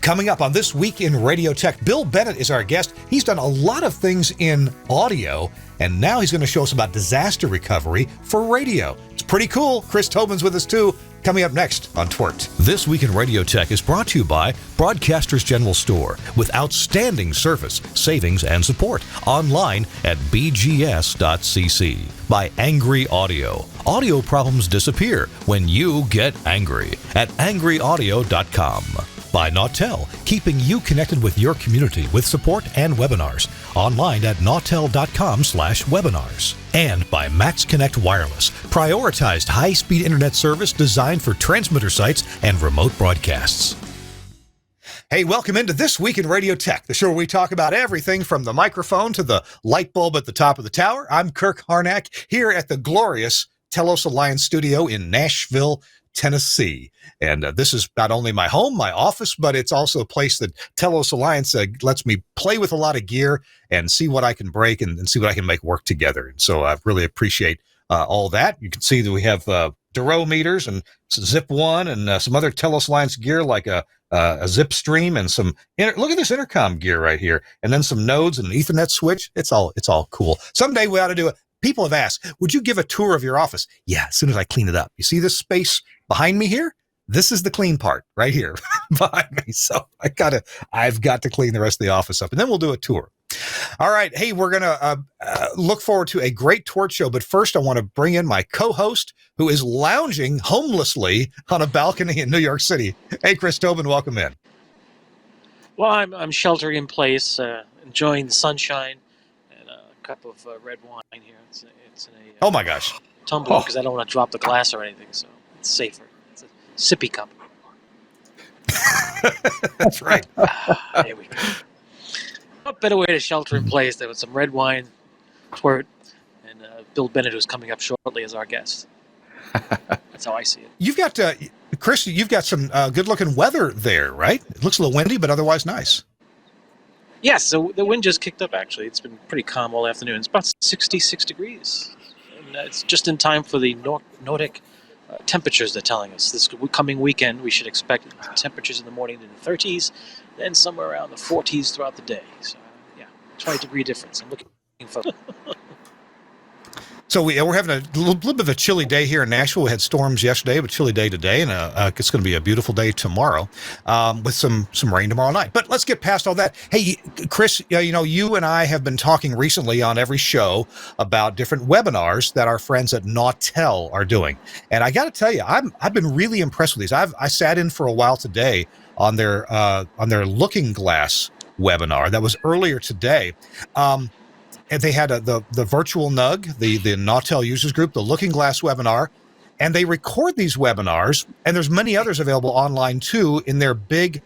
Coming up on This Week in Radio Tech, Bill Bennett is our guest. He's done a lot of things in audio, and now he's going to show us about disaster recovery for radio. It's pretty cool. Chris Tobin's with us, too. Coming up next on Twirt. This Week in Radio Tech is brought to you by Broadcasters General Store with outstanding service, savings, and support. Online at bgs.cc. By Angry Audio. Audio problems disappear when you get angry at angryaudio.com. By Nautel, keeping you connected with your community with support and webinars. Online at nautel.com/webinars. And by Max Connect Wireless, prioritized high-speed internet service designed for transmitter sites and remote broadcasts. Hey, welcome into This Week in Radio Tech, the show where we talk about everything from the microphone to the light bulb at the top of the tower. I'm Kirk Harnack here at the glorious Telos Alliance studio in Nashville, Tennessee. And this is not only my home, my office, but it's also a place that Telos Alliance lets me play with a lot of gear and see what I can break and see what I can make work together. And so I really appreciate all that. You can see that we have Duro meters and Zip One and some other Telos Alliance gear like a Zip Stream and some look at this intercom gear right here, and then some nodes and an Ethernet switch. It's all cool. Someday we ought to do it. People have asked, would you give a tour of your office? Yeah, as soon as I clean it up. You see this space behind me here? This is the clean part right here behind me. So I've got to clean the rest of the office up, and then we'll do a tour. All right. Hey, we're going to look forward to a great Twirt show. But first, I want to bring in my co-host who is lounging homelessly on a balcony in New York City. Hey, Chris Tobin, welcome in. Well, I'm sheltering in place, enjoying the sunshine and a cup of red wine here. It's in a oh my gosh, tumbler because I don't want to drop the glass or anything, so it's safer. It's a sippy cup. That's right. There we go. What better way to shelter in place than with some red wine, Twirt, and Bill Bennett, who's coming up shortly as our guest. That's how I see it. You've got, Chris, you've got some good-looking weather there, right? It looks a little windy, but otherwise nice. Yes, so the wind just kicked up, actually. It's been pretty calm all afternoon. It's about 66 degrees. And it's just in time for the Nordic temperatures they're telling us. This coming weekend, we should expect temperatures in the morning in the 30s, then somewhere around the 40s throughout the day. So, 20-degree difference. I'm looking for... So we're having a little bit of a chilly day here in Nashville. We had storms yesterday, but chilly day today, and it's going to be a beautiful day tomorrow with some rain tomorrow night. But let's get past all that. Hey, Chris, you and I have been talking recently on every show about different webinars that our friends at Nautel are doing, and I got to tell you, I've been really impressed with these. I sat in for a while today on their Looking Glass webinar that was earlier today. And they had the virtual NUG, the Nautel users group, the Looking Glass webinar, and they record these webinars, and there's many others available online too in their big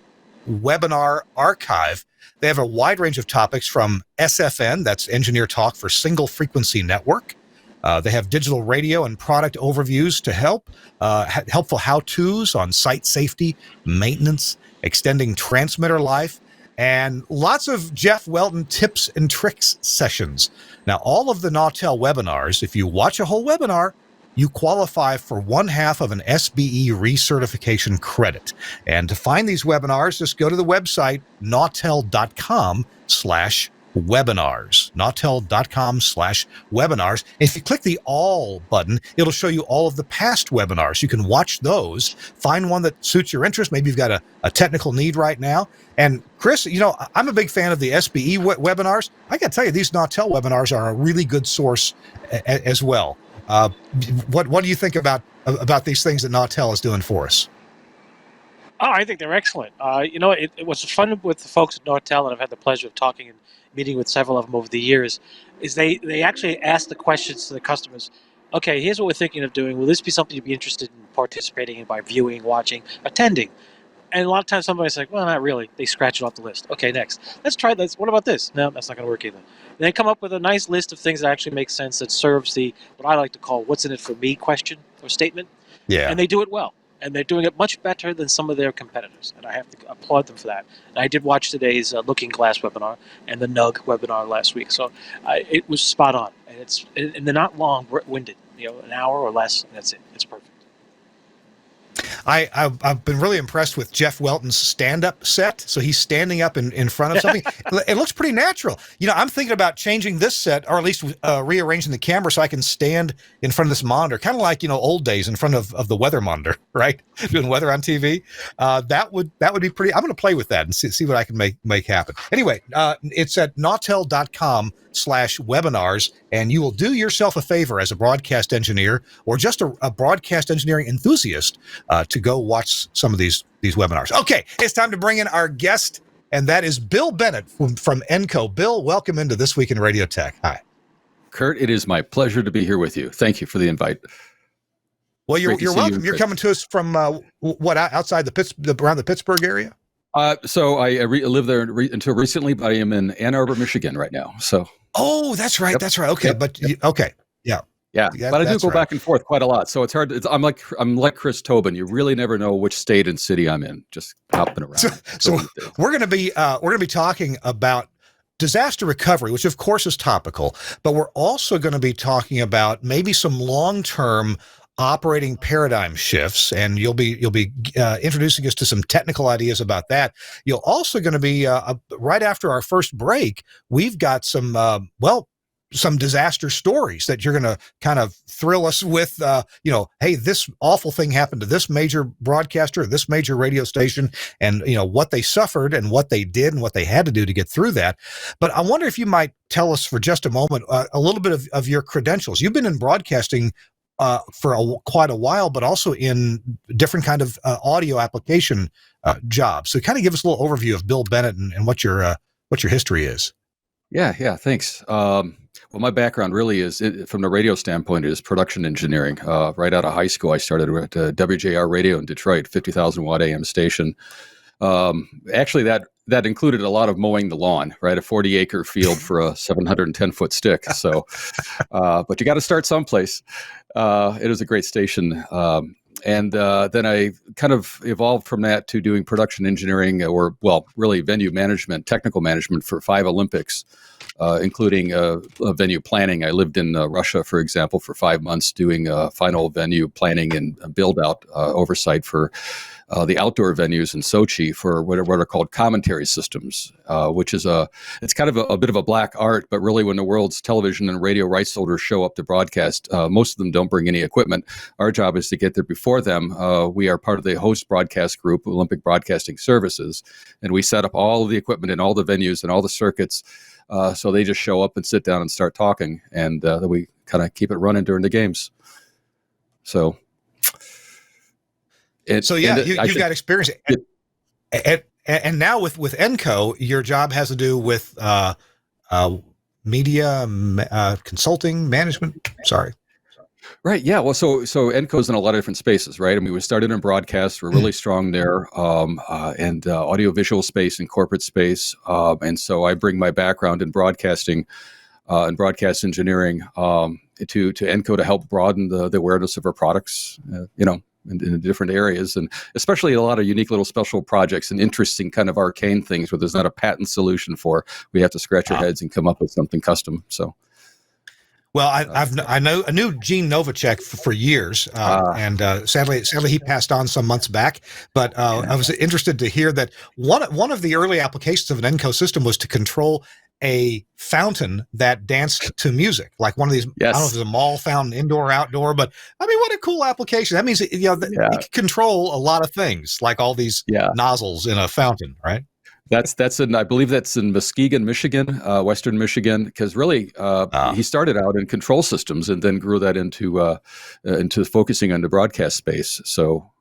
webinar archive. They have a wide range of topics from SFN, that's Engineer Talk for Single Frequency Network. They have digital radio and product overviews to help, helpful how-tos on site safety, maintenance, extending transmitter life, and lots of Jeff Welton tips and tricks sessions. Now, all of the Nautel webinars, if you watch a whole webinar, you qualify for 1/2 of an SBE recertification credit. And to find these webinars, just go to the website nautel.com/webinars. Nautel.com/webinars. If you click the All button, it'll show you all of the past webinars. You can watch those, find one that suits your interest. Maybe you've got a technical need right now. And Chris, I'm a big fan of the SBE webinars. I got to tell you, these Nautel webinars are a really good source as well. What do you think about these things that Nautel is doing for us? Oh, I think they're excellent. It was fun with the folks at Nautel, and I've had the pleasure of talking and meeting with several of them over the years, is they actually ask the questions to the customers. Okay, here's what we're thinking of doing. Will this be something you'd be interested in participating in by viewing, watching, attending? And a lot of times somebody's like, well, not really. They scratch it off the list. Okay, next. Let's try this. What about this? No, that's not going to work either. And they come up with a nice list of things that actually make sense, that serves the, what I like to call, what's in it for me question or statement. Yeah. And they do it well. And they're doing it much better than some of their competitors. And I have to applaud them for that. And I did watch today's Looking Glass webinar and the NUG webinar last week. So it was spot on. And they're not long-winded. An hour or less, and that's it. It's perfect. I've been really impressed with Jeff Welton's stand-up set. So he's standing up in front of something. It looks pretty natural. I'm thinking about changing this set, or at least rearranging the camera so I can stand in front of this monitor, kind of like old days in front of the weather monitor, right? Doing weather on TV. That would be pretty. I'm going to play with that and see what I can make happen. Anyway, it's at nautel.com/webinars, and you will do yourself a favor as a broadcast engineer or just a broadcast engineering enthusiast to go watch some of these webinars. Okay, it's time to bring in our guest, and that is Bill Bennett from ENCO. Bill, welcome into This Week in Radio Tech. Hi. Kurt, it is my pleasure to be here with you. Thank you for the invite. Well, you're welcome. You're coming to us from outside around the Pittsburgh area? So I lived there until recently, but I am in Ann Arbor, Michigan right now. So. Oh, that's right. Yep. That's right. Okay, but okay, yeah. Yeah, but I do go back and forth quite a lot, so it's hard. I'm like Chris Tobin. You really never know which state and city I'm in. Just hopping around. So we're going to be talking about disaster recovery, which of course is topical, but we're also going to be talking about maybe some long-term operating paradigm shifts, and you'll be introducing us to some technical ideas about that. You're also going to be right after our first break. We've got some disaster stories that you're going to kind of thrill us with, hey, this awful thing happened to this major broadcaster, this major radio station, and, what they suffered and what they did and what they had to do to get through that. But I wonder if you might tell us for just a moment, a little bit of your credentials. You've been in broadcasting for quite a while, but also in different kind of audio application jobs. So kind of give us a little overview of Bill Bennett and what your history is. Yeah, thanks. Well, my background really is, from the radio standpoint, is production engineering. Right out of high school, I started at WJR Radio in Detroit, 50,000 watt AM station. Actually, that included a lot of mowing the lawn, right? A 40-acre field for a 710-foot stick. So, but you got to start someplace. It was a great station. And then I kind of evolved from that to doing production engineering, really venue management, technical management for 5 Olympics, including venue planning. I lived in Russia, for example, for 5 months doing final venue planning and build-out oversight for the outdoor venues in Sochi for what are called commentary systems, which is it's kind of a bit of a black art, but really when the world's television and radio rights holders show up to broadcast, most of them don't bring any equipment. Our job is to get there before them. We are part of the host broadcast group, Olympic Broadcasting Services, and we set up all of the equipment in all the venues and all the circuits. So they just show up and sit down and start talking, and then we kind of keep it running during the games. So. You've got experience, and now with ENCO, your job has to do with media consulting management. Sorry. Right. Yeah. Well, so ENCO's in a lot of different spaces, right? I mean, we started in broadcast. We're really strong there, and audiovisual space and corporate space. And so I bring my background in broadcasting and broadcast engineering to ENCO to help broaden the awareness of our products. In different areas, and especially a lot of unique little special projects and interesting kind of arcane things where there's not a patent solution for. We have to scratch our heads and come up with something custom. So. Well, I knew Gene Novacek for years, and sadly he passed on some months back. But I was interested to hear that one of the early applications of an ENCO system was to control a fountain that danced to music, like one of these. Yes. I don't know if it's a mall fountain, indoor or outdoor, but I mean, what a cool application! That means you can control a lot of things, like all these nozzles in a fountain, right? I believe that's in Muskegon, Michigan, Western Michigan, because really he started out in control systems and then grew that into focusing on the broadcast space. So,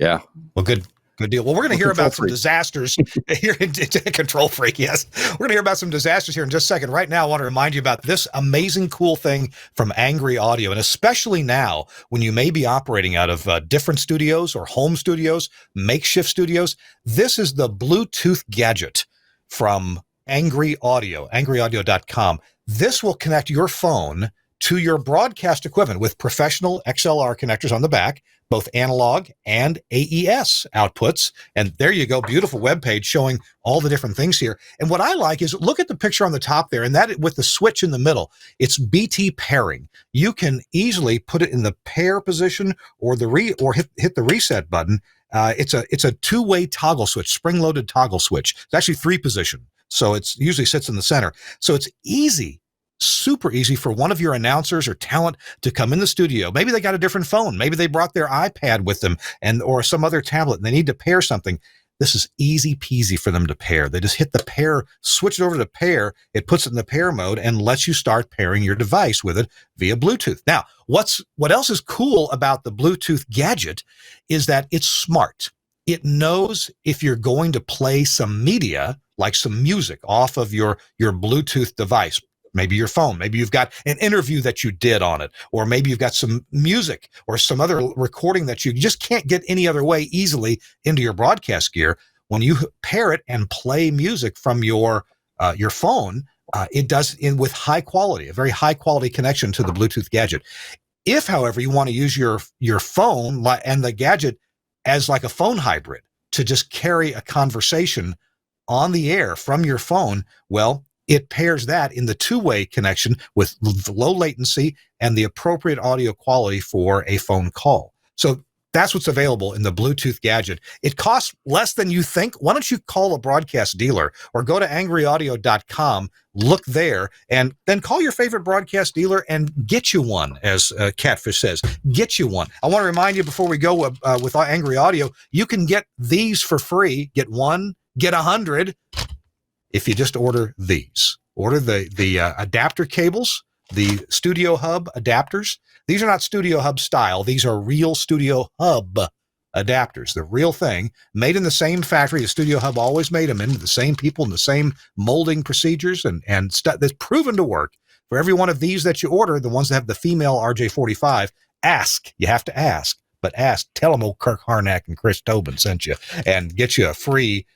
yeah. Well, good deal. Well, we're going to hear about some disasters here in Control Freak. Yes, we're going to hear about some disasters here in just a second. Right now, I want to remind you about this amazing, cool thing from Angry Audio, and especially now when you may be operating out of different studios or home studios, makeshift studios. This is the Bluetooth gadget from Angry Audio, angryaudio.com. This will connect your phone to your broadcast equipment with professional XLR connectors on the back, both analog and AES outputs. And there you go. Beautiful web page showing all the different things here. And what I like is look at the picture on the top there, and that with the switch in the middle, it's BT pairing. You can easily put it in the pair position or hit the reset button. It's a two-way toggle switch, spring-loaded toggle switch. It's actually 3-position. So it's usually sits in the center. So it's easy, super easy for one of your announcers or talent to come in the studio. Maybe they got a different phone. Maybe they brought their iPad with them or some other tablet and they need to pair something. This is easy peasy for them to pair. They just hit the pair, switch it over to pair. It puts it in the pair mode and lets you start pairing your device with it via Bluetooth. Now, what else is cool about the Bluetooth gadget is that it's smart. It knows if you're going to play some media, like some music off of your Bluetooth device, maybe your phone, maybe you've got an interview that you did on it, or maybe you've got some music or some other recording that you just can't get any other way easily into your broadcast gear. When you pair it and play music from your phone, it does with high quality, a very high quality connection to the Bluetooth gadget. If, however, you want to use your phone and the gadget as like a phone hybrid to just carry a conversation on the air from your phone, well, it pairs that in the two-way connection with low latency and the appropriate audio quality for a phone call. So that's what's available in the Bluetooth gadget. It costs less than you think. Why don't you call a broadcast dealer or go to angryaudio.com, look there, and then call your favorite broadcast dealer and get you one, as Catfish says. Get you one. I want to remind you before we go with Angry Audio, you can get these for free. Get one, get 100 if you just order these. Order the adapter cables, the Studio Hub adapters. These are not Studio Hub style. These are real Studio Hub adapters. The real thing, made in the same factory. The Studio Hub always made them in the same people and the same molding procedures and stuff that's proven to work. For every one of these that you order, the ones that have the female RJ45, ask. You have to ask. But ask, tell them old Kirk Harnack and Chris Tobin sent you and get you a free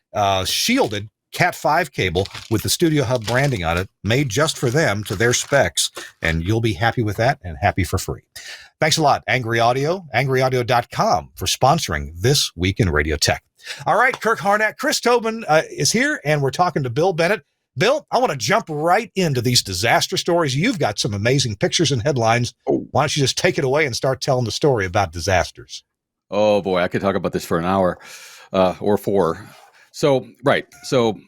shielded Cat 5 cable with the Studio Hub branding on it, made just for them to their specs, and you'll be happy with that and happy for free. Thanks a lot, Angry Audio, angryaudio.com, for sponsoring This Week in Radio Tech. All right, Kirk Harnack, Chris Tobin is here, and we're talking to Bill Bennett. Bill, I want to jump right into these disaster stories. You've got some amazing pictures and headlines. Why don't you just take it away and start telling the story about disasters? Oh, boy, I could talk about this for an hour or 4. So, right. So,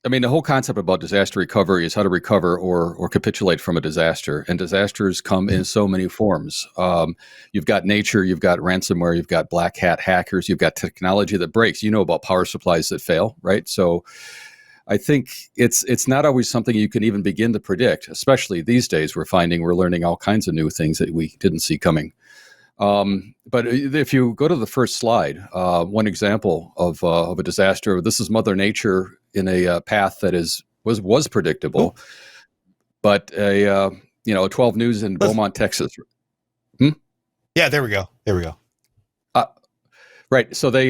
I mean, the whole concept about disaster recovery is how to recover or capitulate from a disaster. And disasters come in so many forms. You've got nature, you've got ransomware, you've got black hat hackers, you've got technology that breaks. You know about power supplies that fail, right? So I think it's not always something you can even begin to predict, especially these days. We're learning all kinds of new things that we didn't see coming. But if you go to the first slide, one example of a disaster, this is Mother Nature in a path that was predictable, but a 12 News in Beaumont, Texas. Yeah, there we go. Right. So they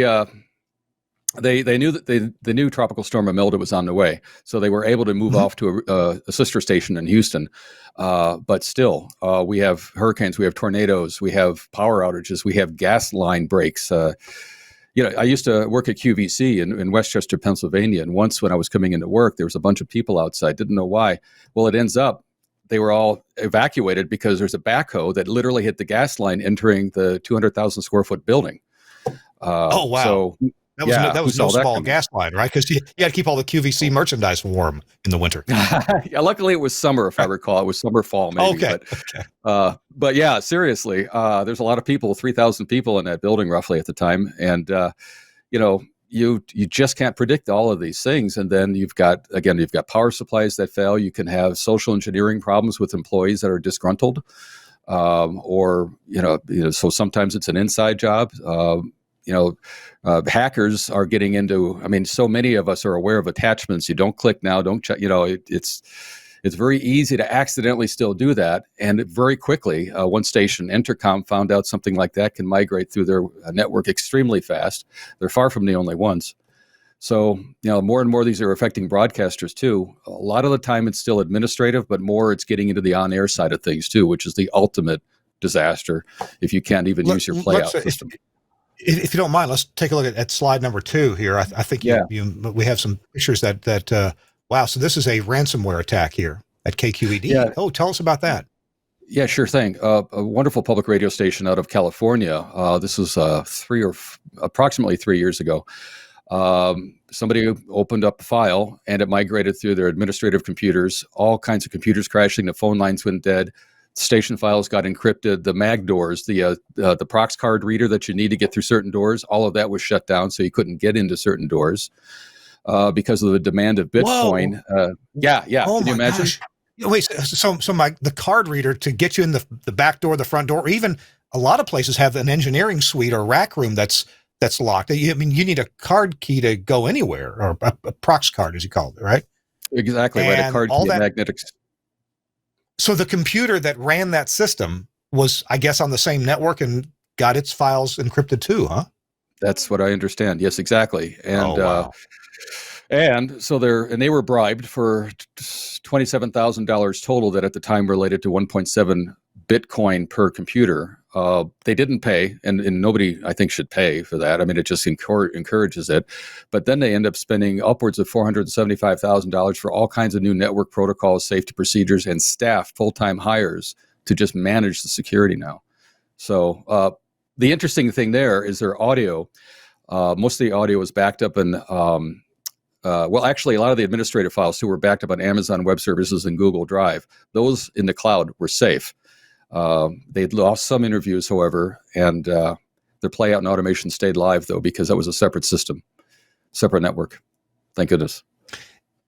knew that they knew Tropical Storm Imelda was on the way, so they were able to move off to a sister station in Houston. But still, we have hurricanes, we have tornadoes, we have power outages, we have gas line breaks. I used to work at QVC in Westchester, Pennsylvania, and once when I was coming into work, there was a bunch of people outside, didn't know why. Well, it ends up they were all evacuated because there's a backhoe that literally hit the gas line entering the 200,000 square foot building. Oh, wow. So, that was no small gas line, right? Because you had to keep all the QVC merchandise warm in the winter. Yeah, luckily it was summer, if I recall. It was summer, fall, maybe. Okay. But yeah, seriously, there's a lot of people, 3,000 people in that building roughly at the time. And, you just can't predict all of these things. And then you've got power supplies that fail. You can have social engineering problems with employees that are disgruntled. So sometimes it's an inside job. Hackers are getting into, so many of us are aware of attachments. You don't click now, don't check, it's very easy to accidentally still do that. And very quickly, one station, Intercom, found out something like that can migrate through their network extremely fast. They're far from the only ones. So, more and more of these are affecting broadcasters too. A lot of the time it's still administrative, but more it's getting into the on-air side of things too, which is the ultimate disaster if you can't even use your playout system. If you don't mind, let's take a look at slide number 2 here. I think we have some pictures that wow. So this is a ransomware attack here at KQED. Yeah. Oh, tell us about that. Yeah, sure thing. A wonderful public radio station out of California. This was approximately 3 years ago. Somebody opened up a file and it migrated through their administrative computers, all kinds of computers crashing, the phone lines went dead, station files got encrypted, the mag doors, the prox card reader that you need to get through certain doors, all of that was shut down, so you couldn't get into certain doors because of the demand of Bitcoin. Yeah. Oh, can you imagine? Gosh. Wait, so the card reader to get you in the back door, the front door, or even a lot of places have an engineering suite or rack room that's locked. I mean, you need a card key to go anywhere, or a prox card, as you call it, right? Exactly, right. A card key, magnetics. So the computer that ran that system was, I guess, on the same network and got its files encrypted too, huh? That's what I understand. Yes, exactly. And wow. And so they were bribed for $27,000 total that at the time related to 1.7 Bitcoin per computer. They didn't pay, and nobody, I think, should pay for that. I mean, it just encourages it. But then they end up spending upwards of $475,000 for all kinds of new network protocols, safety procedures, and staff, full-time hires to just manage the security now. So the interesting thing there is their audio. Most of the audio is backed up in well, actually, a lot of the administrative files too were backed up on Amazon Web Services and Google Drive. Those in the cloud were safe. They'd lost some interviews, however, and their playout and automation stayed live, though, because that was a separate system, separate network. Thank goodness.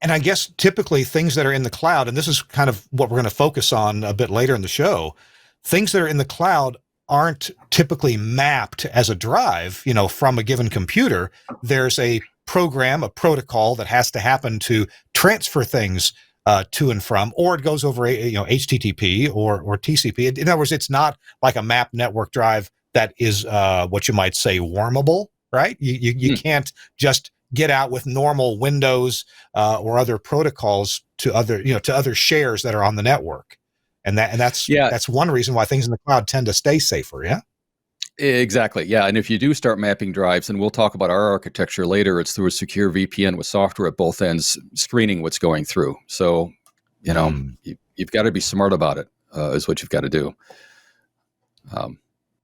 And I guess typically things that are in the cloud, and this is kind of what we're going to focus on a bit later in the show, things that are in the cloud aren't typically mapped as a drive, from a given computer. There's a program, a protocol that has to happen to transfer things to and from, or it goes over HTTP or TCP. In other words, it's not like a map network drive that is what you might say wormable, right? You can't just get out with normal Windows or other protocols to other shares that are on the network, and that's one reason why things in the cloud tend to stay safer. Yeah. Exactly. Yeah. And if you do start mapping drives, and we'll talk about our architecture later, it's through a secure VPN with software at both ends, screening what's going through. So, you've got to be smart about it, is what you've got to do.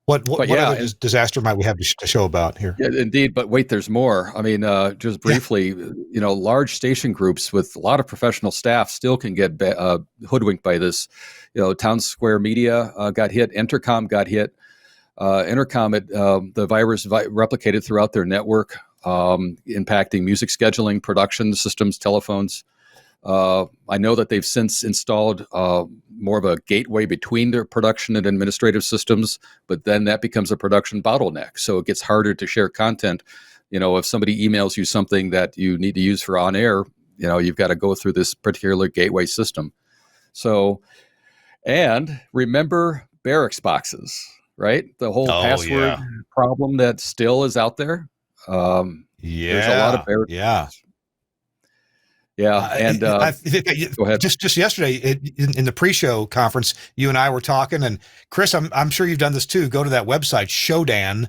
What other disaster might we have to show about here? Yeah, indeed. But wait, there's more. I mean, just briefly, large station groups with a lot of professional staff still can get hoodwinked by this. Town Square Media got hit. Entercom got hit. The virus replicated throughout their network, impacting music scheduling, production systems, telephones. I know that they've since installed more of a gateway between their production and administrative systems, but then that becomes a production bottleneck. So it gets harder to share content. If somebody emails you something that you need to use for on air, you've got to go through this particular gateway system. So, and remember barracks boxes. Right? The whole password problem that still is out there. There's a lot of barracks. Yeah. And go ahead. Just yesterday in the pre-show conference, you and I were talking, and Chris, I'm sure you've done this too. Go to that website, shodan.io,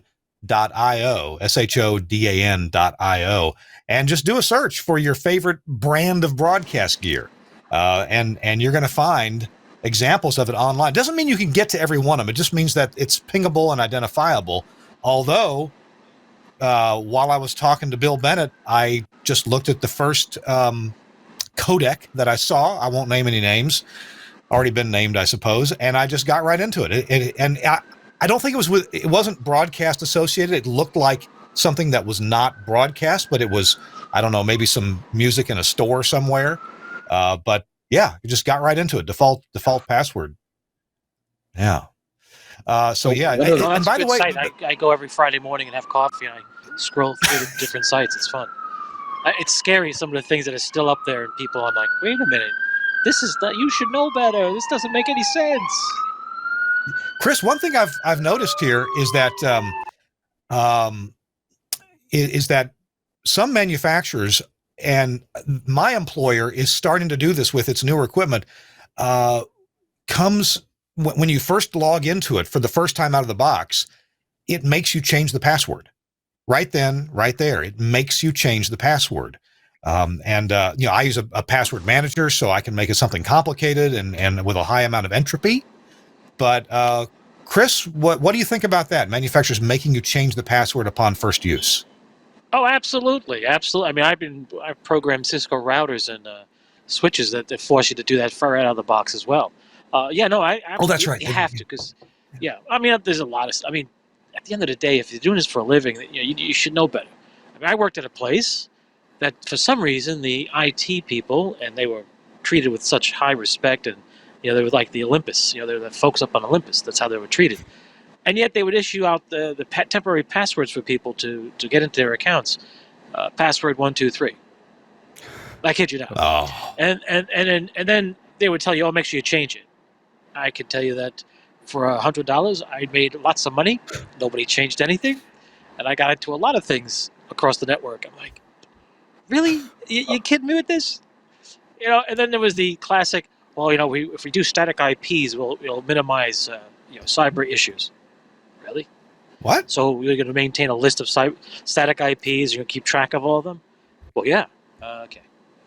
SHODAN.io, and just do a search for your favorite brand of broadcast gear. And you're going to find examples of it online. Doesn't mean you can get to every one of them. It just means that it's pingable and identifiable. Although, while I was talking to Bill Bennett, I just looked at the first codec that I saw. I won't name any names. Already been named, I suppose. And I just got right into it. And I don't think it wasn't broadcast associated. It looked like something that was not broadcast, but it was, I don't know, maybe some music in a store somewhere. But yeah, you just got right into it. Default password. Yeah. So yeah. And by the way, I go every Friday morning and have coffee, and I scroll through the different sites. It's fun. It's scary, some of the things that are still up there, and people are like, wait a minute, you should know better. This doesn't make any sense. Chris, one thing I've noticed here is that some manufacturers, and my employer is starting to do this with its newer equipment, comes when you first log into it for the first time out of the box, it makes you change the password right then, right there. It makes you change the password. I use a password manager, so I can make it something complicated and with a high amount of entropy. But Chris, what do you think about that? Manufacturers making you change the password upon first use? Oh, absolutely, absolutely. I mean, I've programmed Cisco routers and switches that force you to do that far out of the box as well. Oh, that's right. You have to, because there's a lot of. At the end of the day, if you're doing this for a living, you should know better. I worked at a place that, for some reason, the IT people, and they were treated with such high respect, and they were like the Olympus. They were the folks up on Olympus. That's how they were treated. And yet they would issue out the temporary passwords for people to get into their accounts. Password 123. I kid you not. Oh. And then they would tell you, oh, make sure you change it. I can tell you that for $100, I made lots of money. Nobody changed anything, and I got into a lot of things across the network. I'm like, really? You kidding me with this? And then there was the classic. Well, if we do static IPs, we'll minimize cyber issues. Really? What? So you're going to maintain a list of static IPs? You're going to keep track of all of them? Well, yeah. Okay.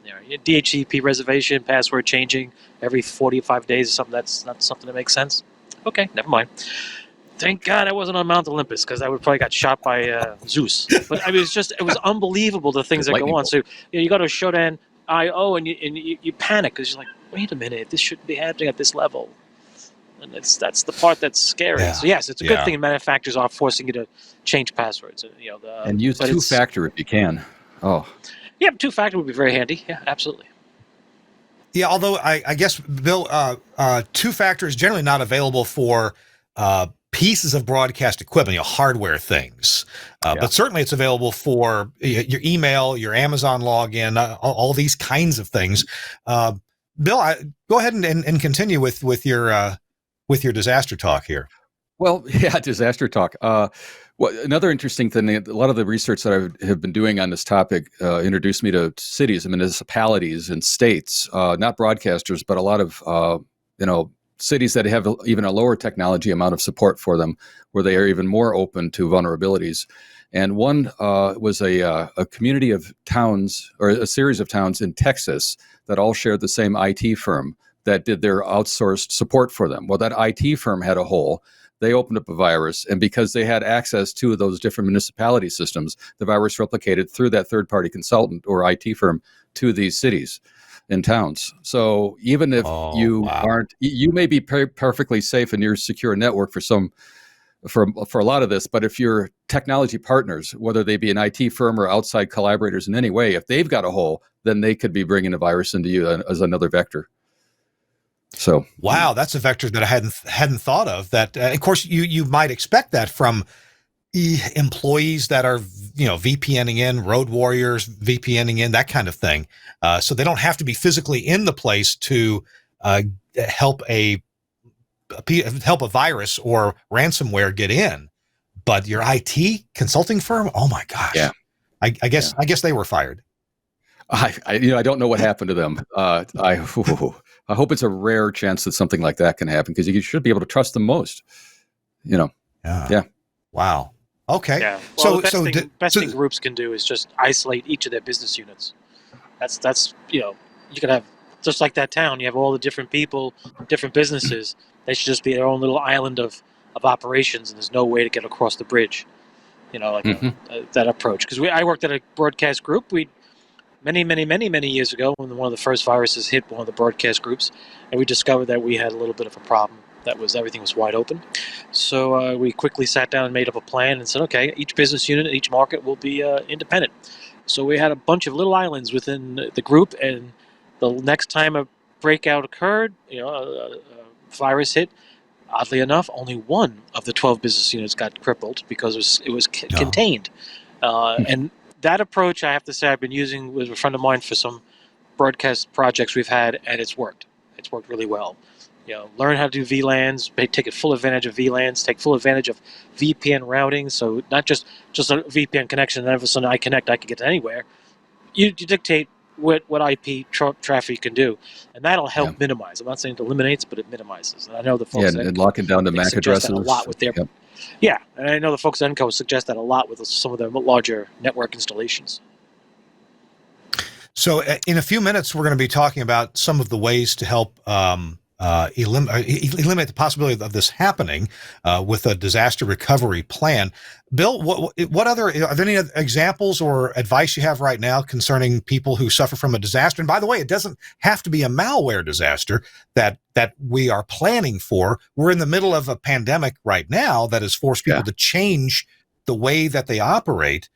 DHCP reservation, password changing every 45 days or something. That's not something that makes sense. Okay, never mind. Thank God I wasn't on Mount Olympus, because I would probably got shot by Zeus. But it was unbelievable, the things that go on. So you go to Shodan IO and you panic, because you're like, wait a minute, this shouldn't be happening at this level. And that's the part that's scary. Yeah. So yes, it's a good thing manufacturers are forcing you to change passwords. And use two-factor if you can. Oh. Yeah, two-factor would be very handy. Yeah, absolutely. Yeah, although I guess, Bill, two-factor is generally not available for pieces of broadcast equipment, hardware things. But certainly it's available for your email, your Amazon login, all these kinds of things. Bill, go ahead and continue with your disaster talk here. Well, yeah, disaster talk. Another interesting thing, a lot of the research that I have been doing on this topic introduced me to cities and municipalities and states, not broadcasters, but a lot of cities that have even a lower technology amount of support for them, where they are even more open to vulnerabilities. And one was a community of towns, or a series of towns in Texas, that all shared the same IT firm that did their outsourced support for them. Well, that IT firm had a hole. They opened up a virus, and because they had access to those different municipality systems, the virus replicated through that third-party consultant or IT firm to these cities and towns. So even if you may be perfectly safe in your secure network for a lot of this, but if your technology partners, whether they be an IT firm or outside collaborators in any way, if they've got a hole, then they could be bringing a virus into you as another vector. So wow, that's a vector that I hadn't thought of. That of course you might expect that from employees that are VPNing in, road warriors VPNing in, that kind of thing. So they don't have to be physically in the place to help a virus or ransomware get in. But your IT consulting firm, oh my gosh, yeah, I guess they were fired. I don't know what happened to them. I hope it's a rare chance that something like that can happen, because you should be able to trust them most. Yeah. Wow. Okay. Yeah. Well, the best thing groups can do is just isolate each of their business units. That's you can have, just like that town, you have all the different people, different businesses. They should just be their own little island of operations, and there's no way to get across the bridge. That approach. Because I worked at a broadcast group. We many years ago, when one of the first viruses hit one of the broadcast groups, and we discovered that we had a little bit of a problem. Everything was wide open. So we quickly sat down and made up a plan and said, okay, each business unit, each market will be independent. So we had a bunch of little islands within the group, and the next time a breakout occurred, a virus hit, oddly enough, only one of the 12 business units got crippled because it was contained. And that approach, I have to say, I've been using with a friend of mine for some broadcast projects we've had, and it's worked. It's worked really well. Learn how to do VLANs, take full advantage of VLANs, take full advantage of VPN routing. So not just a VPN connection, and then all of a sudden I can get to anywhere. You dictate what IP traffic can do, and that'll help minimize. I'm not saying it eliminates, but it minimizes. And I know the folks and locking down the MAC addresses a lot with their and I know the folks at ENCO suggest that a lot with some of their larger network installations. So in a few minutes, we're going to be talking about some of the ways to help eliminate the possibility of this happening with a disaster recovery plan. Bill, what other, are there any examples or advice you have right now concerning people who suffer from a disaster? And by the way, it doesn't have to be a malware disaster that we are planning for. We're in the middle of a pandemic right now that has forced people to change the way that they operate.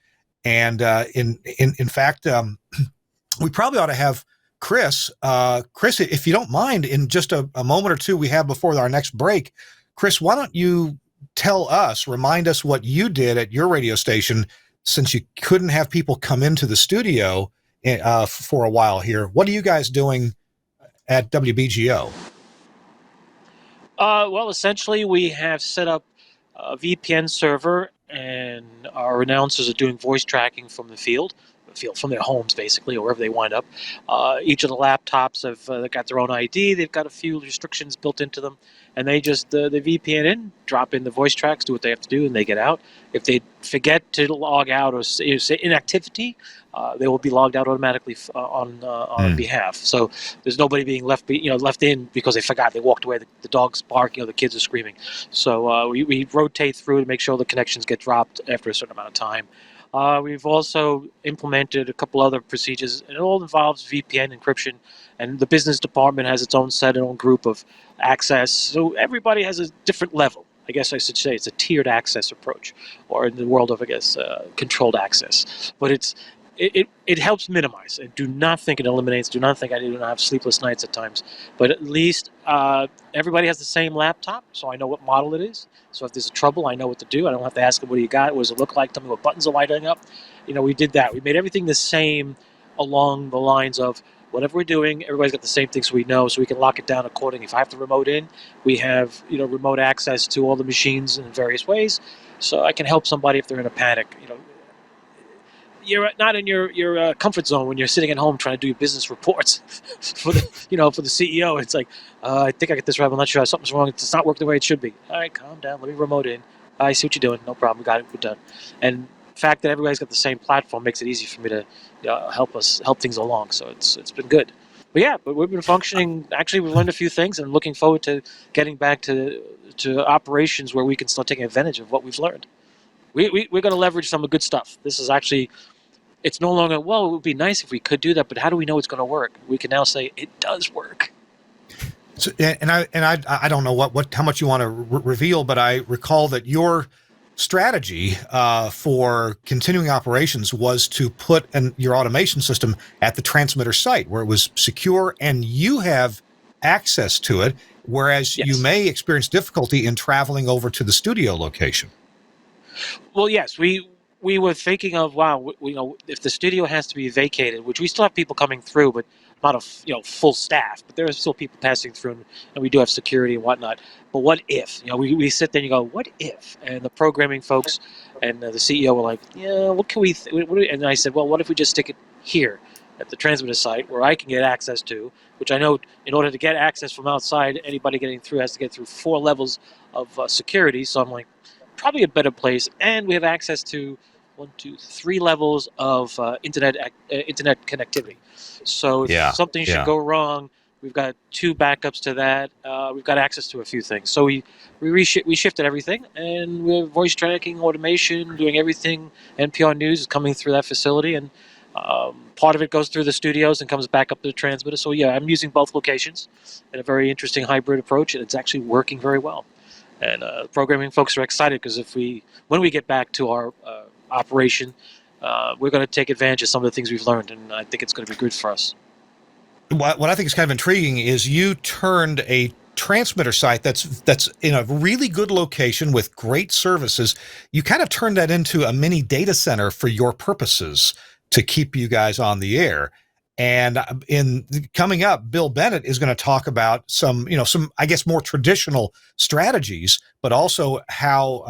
And in fact, we probably ought to have Chris, if you don't mind, in just a moment or two we have before our next break, Chris, why don't you remind us what you did at your radio station since you couldn't have people come into the studio for a while here. What are you guys doing at WBGO? Well, essentially, we have set up a VPN server, and our announcers are doing voice tracking from the field from their homes, basically, or wherever they wind up. Each of the laptops have got their own ID. They've got a few restrictions built into them, and they just the VPN in, drop in the voice tracks, do what they have to do, and they get out. If they forget to log out or say inactivity, they will be logged out automatically on behalf. So there's nobody being left in because they forgot. They walked away. The dog's barking, or the kids are screaming. So we rotate through to make sure the connections get dropped after a certain amount of time. We've also implemented a couple other procedures, and it all involves VPN encryption, and the business department has its own set, its own group of access. So everybody has a different level. I guess I should say it's a tiered access approach, or in the world of, controlled access. But it helps minimize. And do not think it eliminates. Do not think I do not have sleepless nights at times. But at least everybody has the same laptop, so I know what model it is. So if there's a trouble, I know what to do. I don't have to ask them, what do you got? What does it look like? Tell me what buttons are lighting up. We did that. We made everything the same along the lines of whatever we're doing, everybody's got the same things we know, so we can lock it down accordingly. If I have to remote in, we have remote access to all the machines in various ways, so I can help somebody if they're in a panic. You're not in your comfort zone when you're sitting at home trying to do business reports for the for the CEO. It's like, I think I got this right. I'm not sure. Something's wrong. It's not working the way it should be. All right, calm down. Let me remote in. I see what you're doing. No problem. We got it. We're done. And the fact that everybody's got the same platform makes it easy for me to help things along. So it's been good. But we've been functioning. Actually, we've learned a few things, and looking forward to getting back to operations where we can start taking advantage of what we've learned. We're going to leverage some of the good stuff. This is actually. It's no longer, well, it would be nice if we could do that, but how do we know it's going to work? We can now say it does work. So, and I don't know how much you want to reveal, but I recall that your strategy for continuing operations was to put your automation system at the transmitter site where it was secure and you have access to it, whereas you may experience difficulty in traveling over to the studio location. Well, yes, we were thinking of, if the studio has to be vacated, which we still have people coming through, but not a full staff, but there are still people passing through, and we do have security and whatnot. But what if? We sit there and you go, what if? And the programming folks and the CEO were like, what can we? And I said, well, what if we just stick it here at the transmitter site where I can get access to, which I know in order to get access from outside, anybody getting through has to get through 4 levels of security. So I'm like, probably a better place, and we have access to 1, 2, 3 levels of internet connectivity. So if something should go wrong, we've got 2 backups to that. We've got access to a few things. So we shifted everything, and we're voice tracking, automation, doing everything. NPR News is coming through that facility, and part of it goes through the studios and comes back up to the transmitter. So I'm using both locations in a very interesting hybrid approach, and it's actually working very well. And programming folks are excited because when we get back to our operation, we're going to take advantage of some of the things we've learned, and I think it's going to be good for us. What I think is kind of intriguing is you turned a transmitter site that's in a really good location with great services. You kind of turned that into a mini data center for your purposes to keep you guys on the air. And in coming up, Bill Bennett is going to talk about some, I guess, more traditional strategies, but also how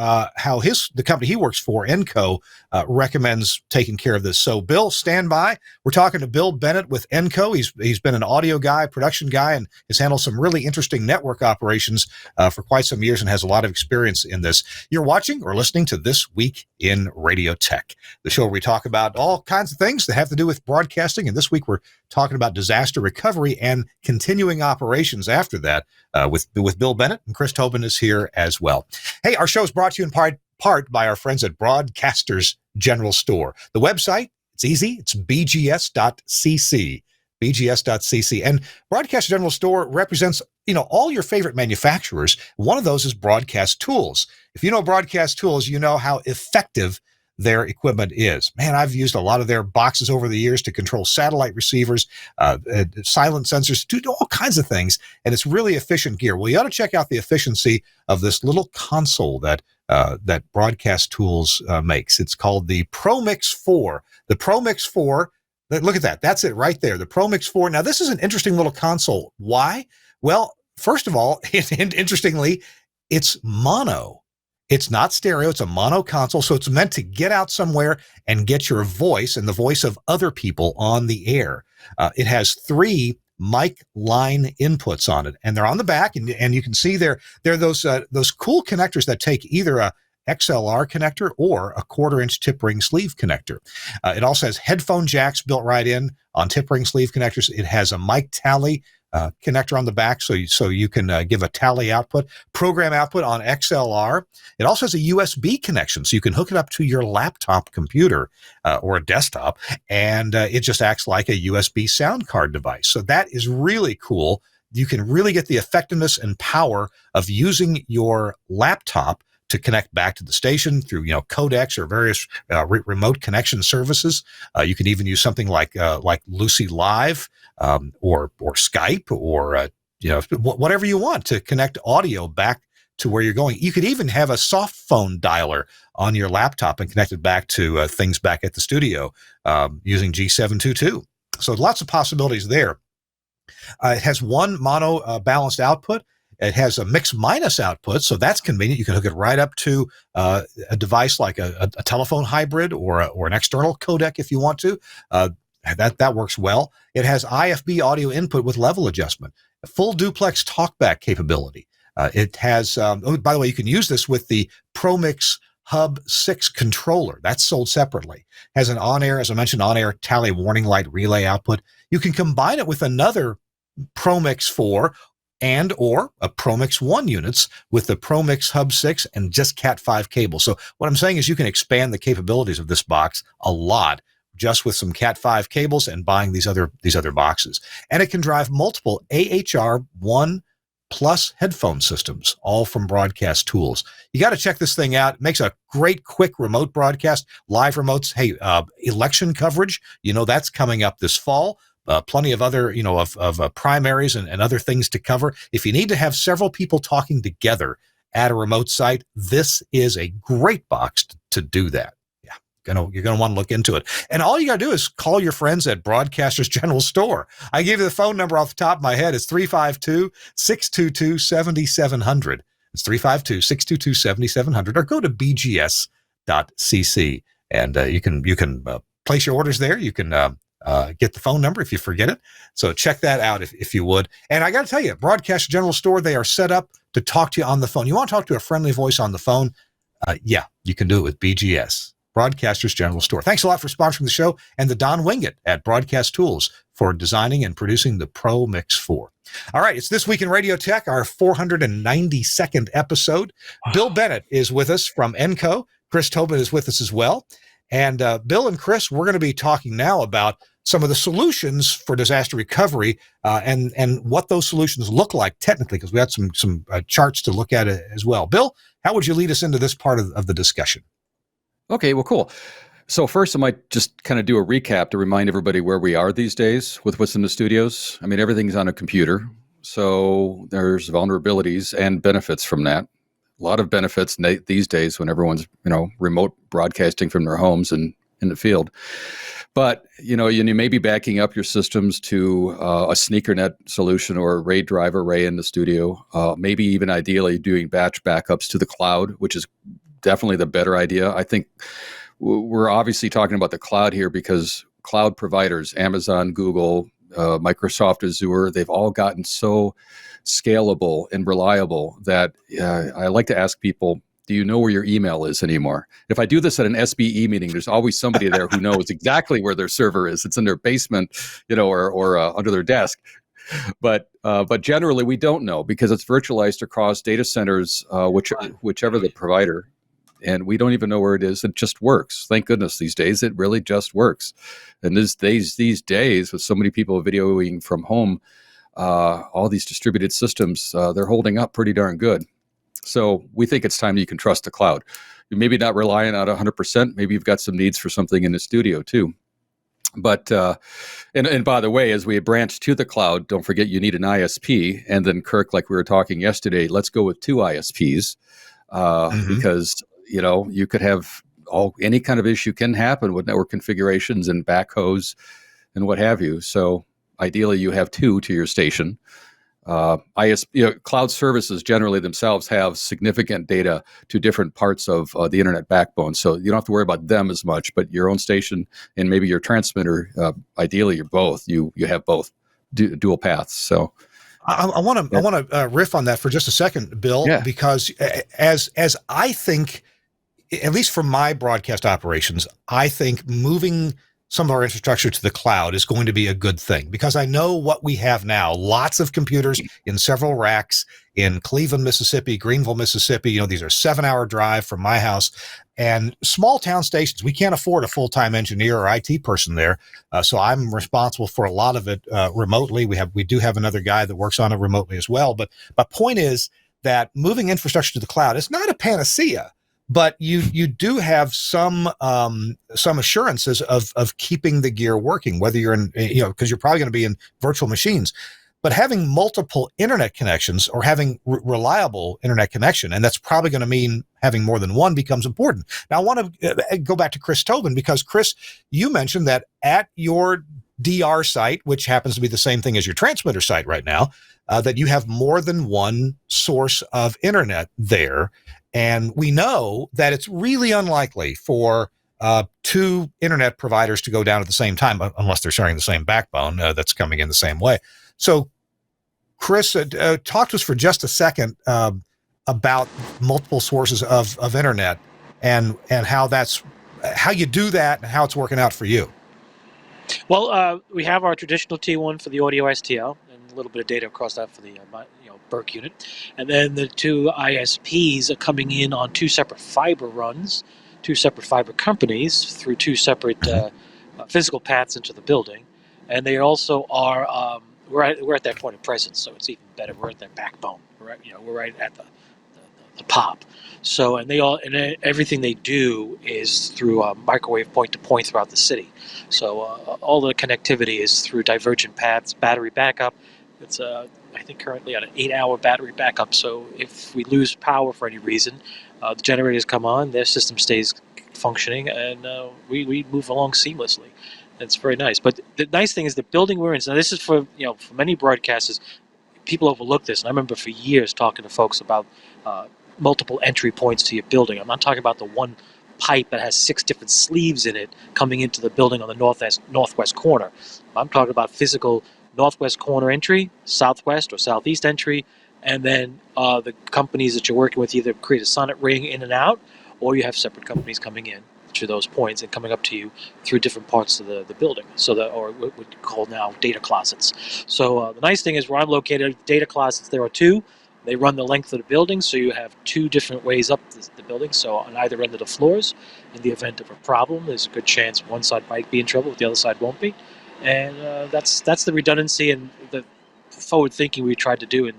the company he works for, ENCO, recommends taking care of this. So, Bill, stand by. We're talking to Bill Bennett with ENCO. He's been an audio guy, production guy, and has handled some really interesting network operations for quite some years and has a lot of experience in this. You're watching or listening to This Week in Radio Tech, the show where we talk about all kinds of things that have to do with broadcasting. And this week we're talking about disaster recovery and continuing operations after that with Bill Bennett, and Chris Tobin is here as well. Hey, our show is brought to you in part by our friends at Broadcasters General Store. The website, it's easy. It's bgs.cc. bgs.cc. And Broadcast General Store represents, all your favorite manufacturers. One of those is Broadcast Tools. If you know Broadcast Tools, you know how effective their equipment is. Man, I've used a lot of their boxes over the years to control satellite receivers, silent sensors, do all kinds of things, and it's really efficient gear. Well, you ought to check out the efficiency of this little console that Broadcast Tools makes. It's called the ProMix 4. The ProMix 4, look at that. That's it right there, the ProMix 4. Now, this is an interesting little console. Why? Well, first of all, interestingly, it's mono. It's not stereo. It's a mono console. So it's meant to get out somewhere and get your voice and the voice of other people on the air. It has 3 mic line inputs on it, and they're on the back. And you can see they're those cool connectors that take either a XLR connector or a 1/4-inch tip ring sleeve connector. It also has headphone jacks built right in on tip ring sleeve connectors. It has a mic tally connector on the back, so you can give a tally output, program output on XLR. It also has a USB connection, so you can hook it up to your laptop computer or a desktop, and it just acts like a USB sound card device. So that is really cool. You can really get the effectiveness and power of using your laptop to connect back to the station through, codecs or various remote connection services. You can even use something like Lucy Live or Skype or whatever you want to connect audio back to where you're going. You could even have a soft phone dialer on your laptop and connect it back to things back at the studio using G722. So lots of possibilities there. It has one mono balanced output. It has a mix minus output, so that's convenient. You can hook it right up to a device like a telephone hybrid or an external codec if you want to. That works well. It has IFB audio input with level adjustment, a full duplex talkback capability. It has, by the way, you can use this with the ProMix Hub 6 controller. That's sold separately. Has an on-air, as I mentioned, on-air tally warning light relay output. You can combine it with another ProMix 4 and or a ProMix 1 units with the ProMix Hub 6 and just Cat 5 cable. So what I'm saying is you can expand the capabilities of this box a lot just with some Cat 5 cables and buying these other boxes. And it can drive multiple AHR 1 plus headphone systems, all from Broadcast Tools. You got to check this thing out. It makes a great, quick remote broadcast, live remotes. Hey, election coverage, that's coming up this fall. Plenty of other, of primaries and other things to cover. If you need to have several people talking together at a remote site, this is a great box to do that. Yeah, you're going to want to look into it. And all you got to do is call your friends at Broadcasters General Store. I gave you the phone number off the top of my head. It's 352-622-7700. It's 352-622-7700, or go to bgs.cc. And you can place your orders there. You can get the phone number if you forget it. So check that out if you would. And I got to tell you, Broadcast General Store, they are set up to talk to you on the phone. You want to talk to a friendly voice on the phone? Yeah, you can do it with BGS, Broadcasters General Store. Thanks a lot for sponsoring the show, and the Don Wingett at Broadcast Tools for designing and producing the ProMix 4. All right, it's This Week in Radio Tech, our 492nd episode. Bill Bennett is with us from ENCO. Chris Tobin is with us as well. And Bill and Chris, we're going to be talking now about some of the solutions for disaster recovery and what those solutions look like technically, because we had some charts to look at as well. Bill, how would you lead us into this part of the discussion? Okay, well, cool. So first, I might just kind of do a recap to remind everybody where we are these days with what's in the studios. I mean, everything's on a computer, so there's vulnerabilities and benefits from that. A lot of benefits these days when everyone's, remote broadcasting from their homes and in the field. But you may be backing up your systems to a SneakerNet solution or a RAID drive array in the studio. Maybe even ideally doing batch backups to the cloud, which is definitely the better idea. I think we're obviously talking about the cloud here because cloud providers, Amazon, Google, Microsoft Azure, they've all gotten so scalable and reliable that I like to ask people, do you know where your email is anymore? If I do this at an SBE meeting, there's always somebody there who knows exactly where their server is. It's in their basement, or under their desk. But generally, we don't know because it's virtualized across data centers, whichever the provider, and we don't even know where it is. It just works. Thank goodness these days it really just works. And these days, with so many people videoing from home, all these distributed systems, they're holding up pretty darn good. So we think it's time you can trust the cloud. You're maybe not relying on 100%. Maybe you've got some needs for something in the studio too. But and by the way, as we branch to the cloud, don't forget you need an ISP. And then Kirk, like we were talking yesterday, let's go with 2 ISPs because you could have any kind of issue can happen with network configurations and backhoes and what have you. So ideally, you have 2 to your station. Cloud services generally themselves have significant data to different parts of the internet backbone. So you don't have to worry about them as much, but your own station and maybe your transmitter, ideally you're both, you have both dual paths. So I want to riff on that for just a second, Bill, because as I think, at least for my broadcast operations, I think moving some of our infrastructure to the cloud is going to be a good thing because I know what we have now. Lots of computers in several racks in Cleveland, Mississippi, Greenville, Mississippi. These are 7-hour drive from my house, and small town stations. We can't afford a full-time engineer or IT person there. So I'm responsible for a lot of it remotely. We do have another guy that works on it remotely as well. But my point is that moving infrastructure to the cloud is not a panacea. But you do have some assurances of keeping the gear working, whether you're in, because you're probably going to be in virtual machines. But having multiple internet connections or having reliable internet connection, and that's probably going to mean having more than one, becomes important. Now, I want to go back to Chris Tobin because, Chris, you mentioned that at your DR site, which happens to be the same thing as your transmitter site right now, that you have more than one source of internet there. And we know that it's really unlikely for 2 internet providers to go down at the same time, unless they're sharing the same backbone that's coming in the same way. So, Chris, talk to us for just a second about multiple sources of internet and how you do that and how it's working out for you. Well, we have our traditional T1 for the audio STL and a little bit of data across that for the Burke unit. And then the 2 ISPs are coming in on 2 separate fiber runs, 2 separate fiber companies through 2 separate physical paths into the building. And they also are, we're at that point of presence, so it's even better. We're at that backbone. We're right at the pop. So, and everything they do is through microwave point to point throughout the city. So all the connectivity is through divergent paths, battery backup. It's I think currently on an 8-hour battery backup. So if we lose power for any reason, the generators come on, their system stays functioning, and we move along seamlessly. It's very nice. But the nice thing is the building we're in. So this is for for many broadcasters, people overlook this. And I remember for years talking to folks about multiple entry points to your building. I'm not talking about the one pipe that has 6 different sleeves in it coming into the building on the northwest corner. I'm talking about physical northwest corner entry, southwest or southeast entry, and then the companies that you're working with either create a sonnet ring in and out, or you have separate companies coming in to those points and coming up to you through different parts of the building. So or what we call now data closets. So the nice thing is where I'm located, data closets, there are 2. They run the length of the building, so you have 2 different ways up the building. So on either end of the floors, in the event of a problem, there's a good chance one side might be in trouble, but the other side won't be. And that's the redundancy and the forward thinking we tried to do and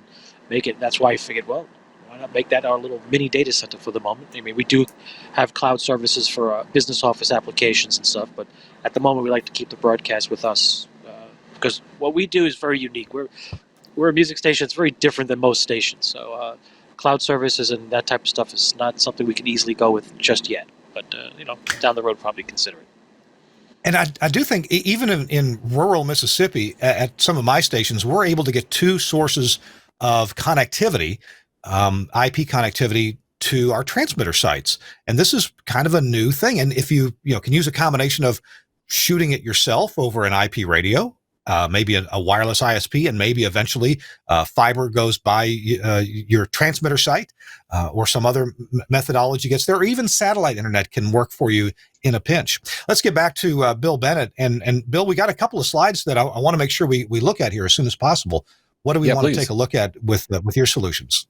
make it. That's why I figured, well, why not make that our little mini data center for the moment? I mean, we do have cloud services for business office applications and stuff, but at the moment we like to keep the broadcast with us because what we do is very unique. We're a music station. It's very different than most stations. So cloud services and that type of stuff is not something we can easily go with just yet. But down the road, probably consider it. And I do think even in rural Mississippi, at some of my stations, we're able to get two sources of connectivity, IP connectivity to our transmitter sites. And this is kind of a new thing. And if you can use a combination of shooting it yourself over an IP radio, maybe a wireless ISP, and maybe eventually fiber goes by your transmitter site, or some other methodology gets there, or even satellite internet can work for you in a pinch. Let's get back to Bill Bennett. And Bill, we got a couple of slides that I want to make sure we look at here as soon as possible. What do we want to take a look at with your solutions?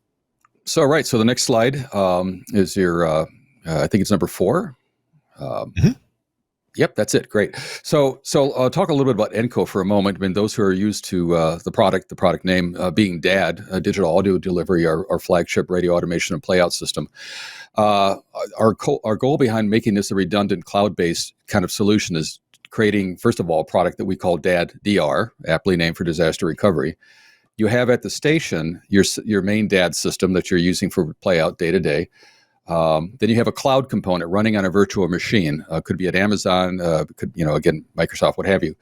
So the next slide is your, I think it's number 4. Yep, that's it. Great. So I'll talk a little bit about ENCO for a moment. I mean, those who are used to the product name being DAD, Digital Audio Delivery, our flagship radio automation and playout system. Our goal behind making this a redundant cloud-based kind of solution is creating, first of all, a product that we call DAD DR, aptly named for disaster recovery. You have at the station your main DAD system that you're using for playout day to day. Then you have a cloud component running on a virtual machine. Could be at Amazon, could again Microsoft, what have you.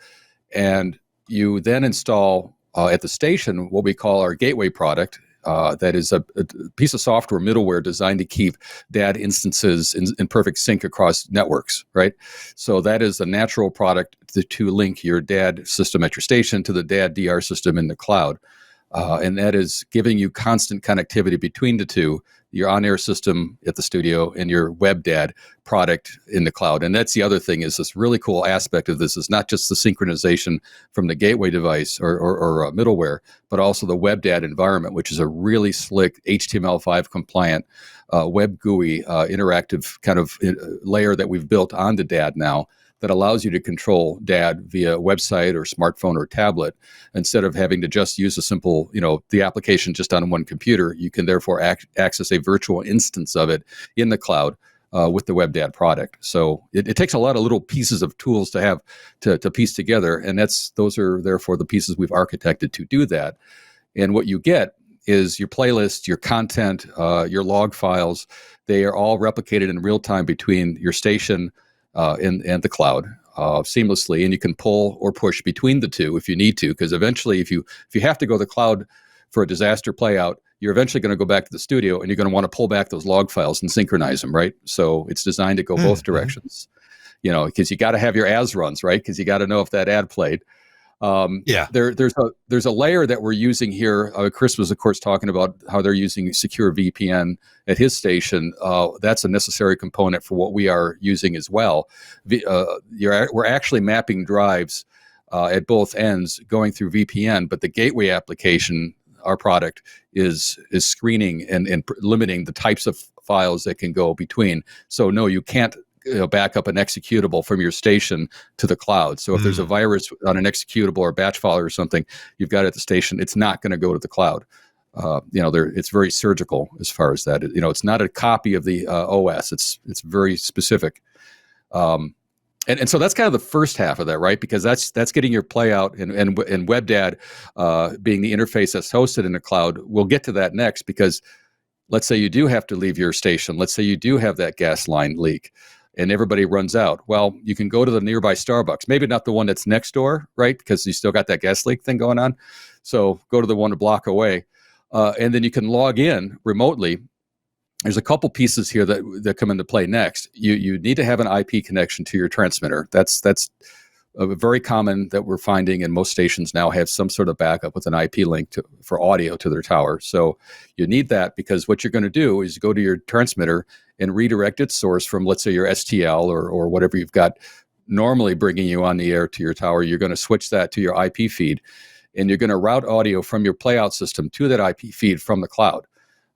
And you then install at the station what we call our gateway product. That is a piece of software middleware designed to keep DAD instances in perfect sync across networks, right? So that is a natural product to link your DAD system at your station to the DAD DR system in the cloud. And that is giving you constant connectivity between the two, your on-air system at the studio and your web DAD product in the cloud. And that's the other thing, is this really cool aspect of this is not just the synchronization from the gateway device or middleware, but also the web DAD environment, which is a really slick HTML5 compliant web GUI interactive kind of layer that we've built onto DAD now, that allows you to control DAD via website or smartphone or tablet, instead of having to just use a simple, the application just on one computer. You can therefore access a virtual instance of it in the cloud with the WebDAD product. So it takes a lot of little pieces of tools to have to piece together, and those are therefore the pieces we've architected to do that. And what you get is your playlist, your content, your log files. They are all replicated in real time between your station and the cloud seamlessly, and you can pull or push between the two if you need to, because eventually if you have to go to the cloud for a disaster playout, you're eventually going to go back to the studio and you're going to want to pull back those log files and synchronize them, right? So it's designed to go both directions, because you got to have your as runs, right? Because you got to know if that ad played. There's a layer that we're using here. Chris was, of course, talking about how they're using secure VPN at his station. That's a necessary component for what we are using as well. We're actually mapping drives at both ends going through VPN, but the gateway application, our product, is screening and limiting the types of files that can go between. So no, you can't back up an executable from your station to the cloud. So if there's a virus on an executable or batch file or something you've got at the station, it's not going to go to the cloud. It's very surgical as far as that. It's not a copy of the OS. It's very specific. And so that's kind of the first half of that, right? Because that's getting your play out, and WebDAD being the interface that's hosted in the cloud. We'll get to that next, because let's say you do have to leave your station. Let's say you do have that gas line leak and everybody runs out. Well, you can go to the nearby Starbucks, maybe not the one that's next door, right? Because you still got that gas leak thing going on. So go to the one a block away. And then you can log in remotely. There's a couple pieces here that come into play next. You need to have an IP connection to your transmitter. That's very common that we're finding, and most stations now have some sort of backup with an IP link for audio to their tower. So you need that, because what you're going to do is go to your transmitter and redirect its source from, let's say, your STL or whatever you've got normally bringing you on the air to your tower. You're going to switch that to your IP feed, and you're going to route audio from your playout system to that IP feed from the cloud.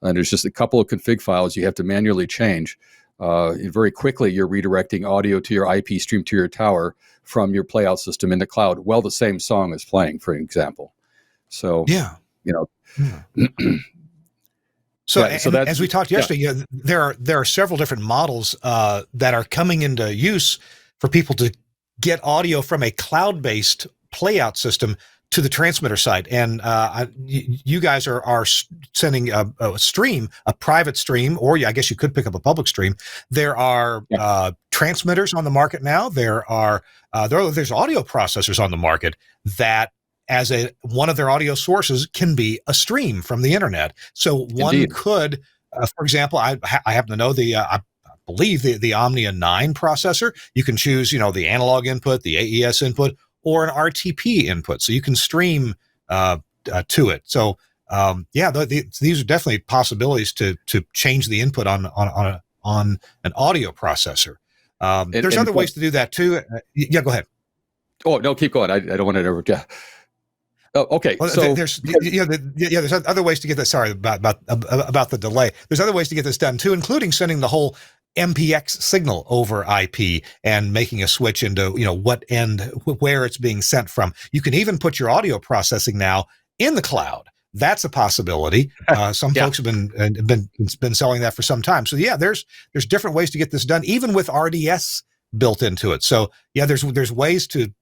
And there's just a couple of config files you have to manually change. Very quickly, you're redirecting audio to your IP stream to your tower from your playout system in the cloud while the same song is playing, for example. So, So as we talked yesterday, there are several different models that are coming into use for people to get audio from a cloud-based playout system to the transmitter side, and you guys are sending a stream, a private stream, or I guess you could pick up a public stream. There are transmitters on the market now. There's audio processors on the market that, as one of their audio sources, can be a stream from the internet. So one Indeed. could, for example, I happen to know I believe the Omnia 9 processor. You can choose, the analog input, the AES input, or an RTP input, so you can stream to it. So these are definitely possibilities to change the input on an audio processor. There's other ways to do that too. Yeah, go ahead. Oh no, keep going. I don't want to interrupt. Yeah. Oh, okay. Well, so there's other ways to get this. Sorry about the delay. There's other ways to get this done too, including sending the whole MPX signal over IP and making a switch into what end, where it's being sent from. You can even put your audio processing now in the cloud. That's a possibility. Some folks have been selling that for some time. So there's different ways to get this done, even with RDS built into it. So there's ways to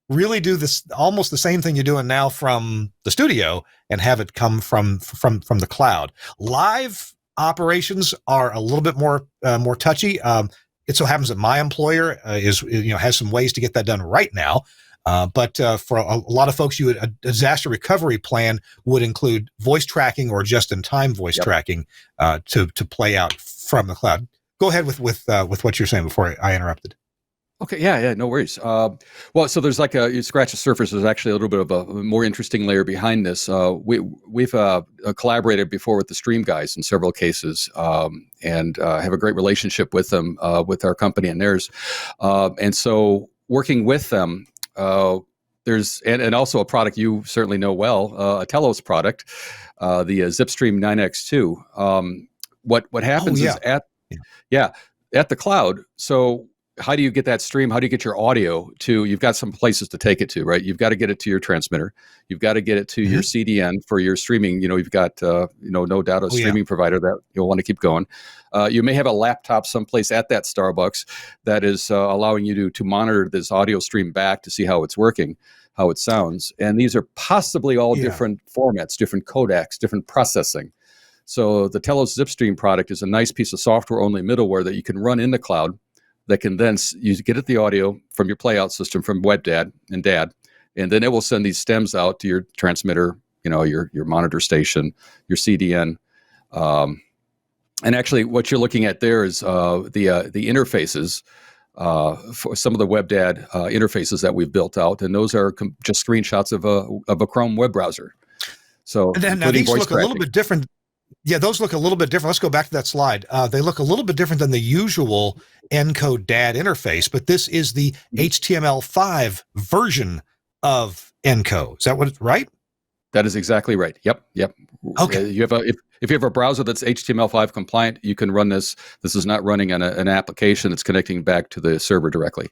really do this, almost the same thing you're doing now from the studio, and have it come from the cloud. Live operations are a little bit more touchy. It so happens that my employer has some ways to get that done right now. But for a lot of folks, a disaster recovery plan would include voice tracking or just-in-time voice tracking to play out from the cloud. Go ahead with what you're saying before I interrupted. Okay, yeah, no worries. Well, so there's you scratch the surface. There's actually a little bit of a more interesting layer behind this. We've collaborated before with the Stream guys in several cases, and have a great relationship with them, with our company and theirs. And so working with them, there's and also a product you certainly know well, a Telos product, the ZipStream 9X2. What happens is at the cloud. So how do you get that stream? How do you get your audio to? You've got some places to take it to, right? You've got to get it to your transmitter. You've got to get it to your CDN for your streaming. You've got no doubt a streaming provider that you'll want to keep going. You may have a laptop someplace at that Starbucks that is allowing you to monitor this audio stream back to see how it's working, how it sounds. And these are possibly all different formats, different codecs, different processing. So the Telos ZipStream product is a nice piece of software-only middleware that you can run in the cloud, that can then you get at the audio from your playout system from WebDAD and DAD, and then it will send these stems out to your transmitter, your monitor station, your CDN. And actually, what you're looking at there is the interfaces for some of the WebDAD interfaces that we've built out, and those are just screenshots of a Chrome web browser. So now these look a little bit different. Yeah, those look a little bit different. Let's go back to that slide. They look a little bit different than the usual ENCO DAD interface, but this is the HTML5 version of ENCO. Is that right? That is exactly right. Yep. Okay. If you have a browser that's HTML5 compliant, you can run this. This is not running on an application. It's connecting back to the server directly.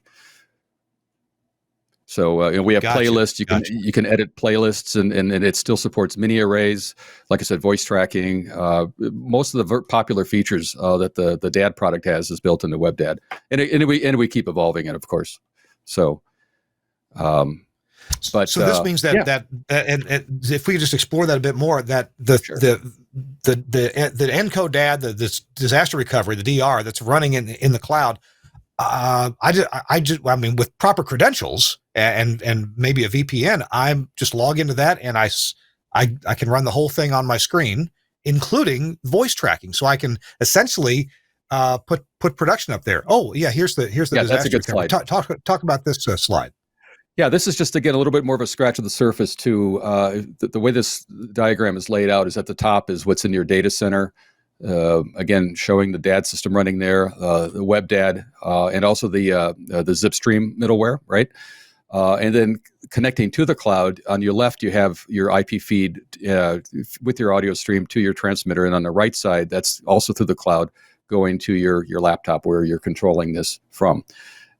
So we have playlists. You can edit playlists, and it still supports mini arrays. Like I said, voice tracking. Most of the popular features that the DAD product has is built into WebDAD, and we keep evolving it, of course. So, this means that if we just explore that a bit more, that the ENCO DAD, the disaster recovery, the DR that's running in the cloud. With proper credentials and maybe a VPN, I'm just log into that, and I can run the whole thing on my screen, including voice tracking. So I can essentially put production up there. Oh yeah, here's the disaster. That's a good slide. Talk about this slide. Yeah, this is just to get a little bit more of a scratch of the surface to the way this diagram is laid out. Is at the top is what's in your data center. Again, showing the DAD system running there, the WebDAD, and also the ZipStream middleware, right? And then connecting to the cloud. On your left, you have your IP feed with your audio stream to your transmitter, and on the right side, that's also through the cloud going to your laptop where you're controlling this from.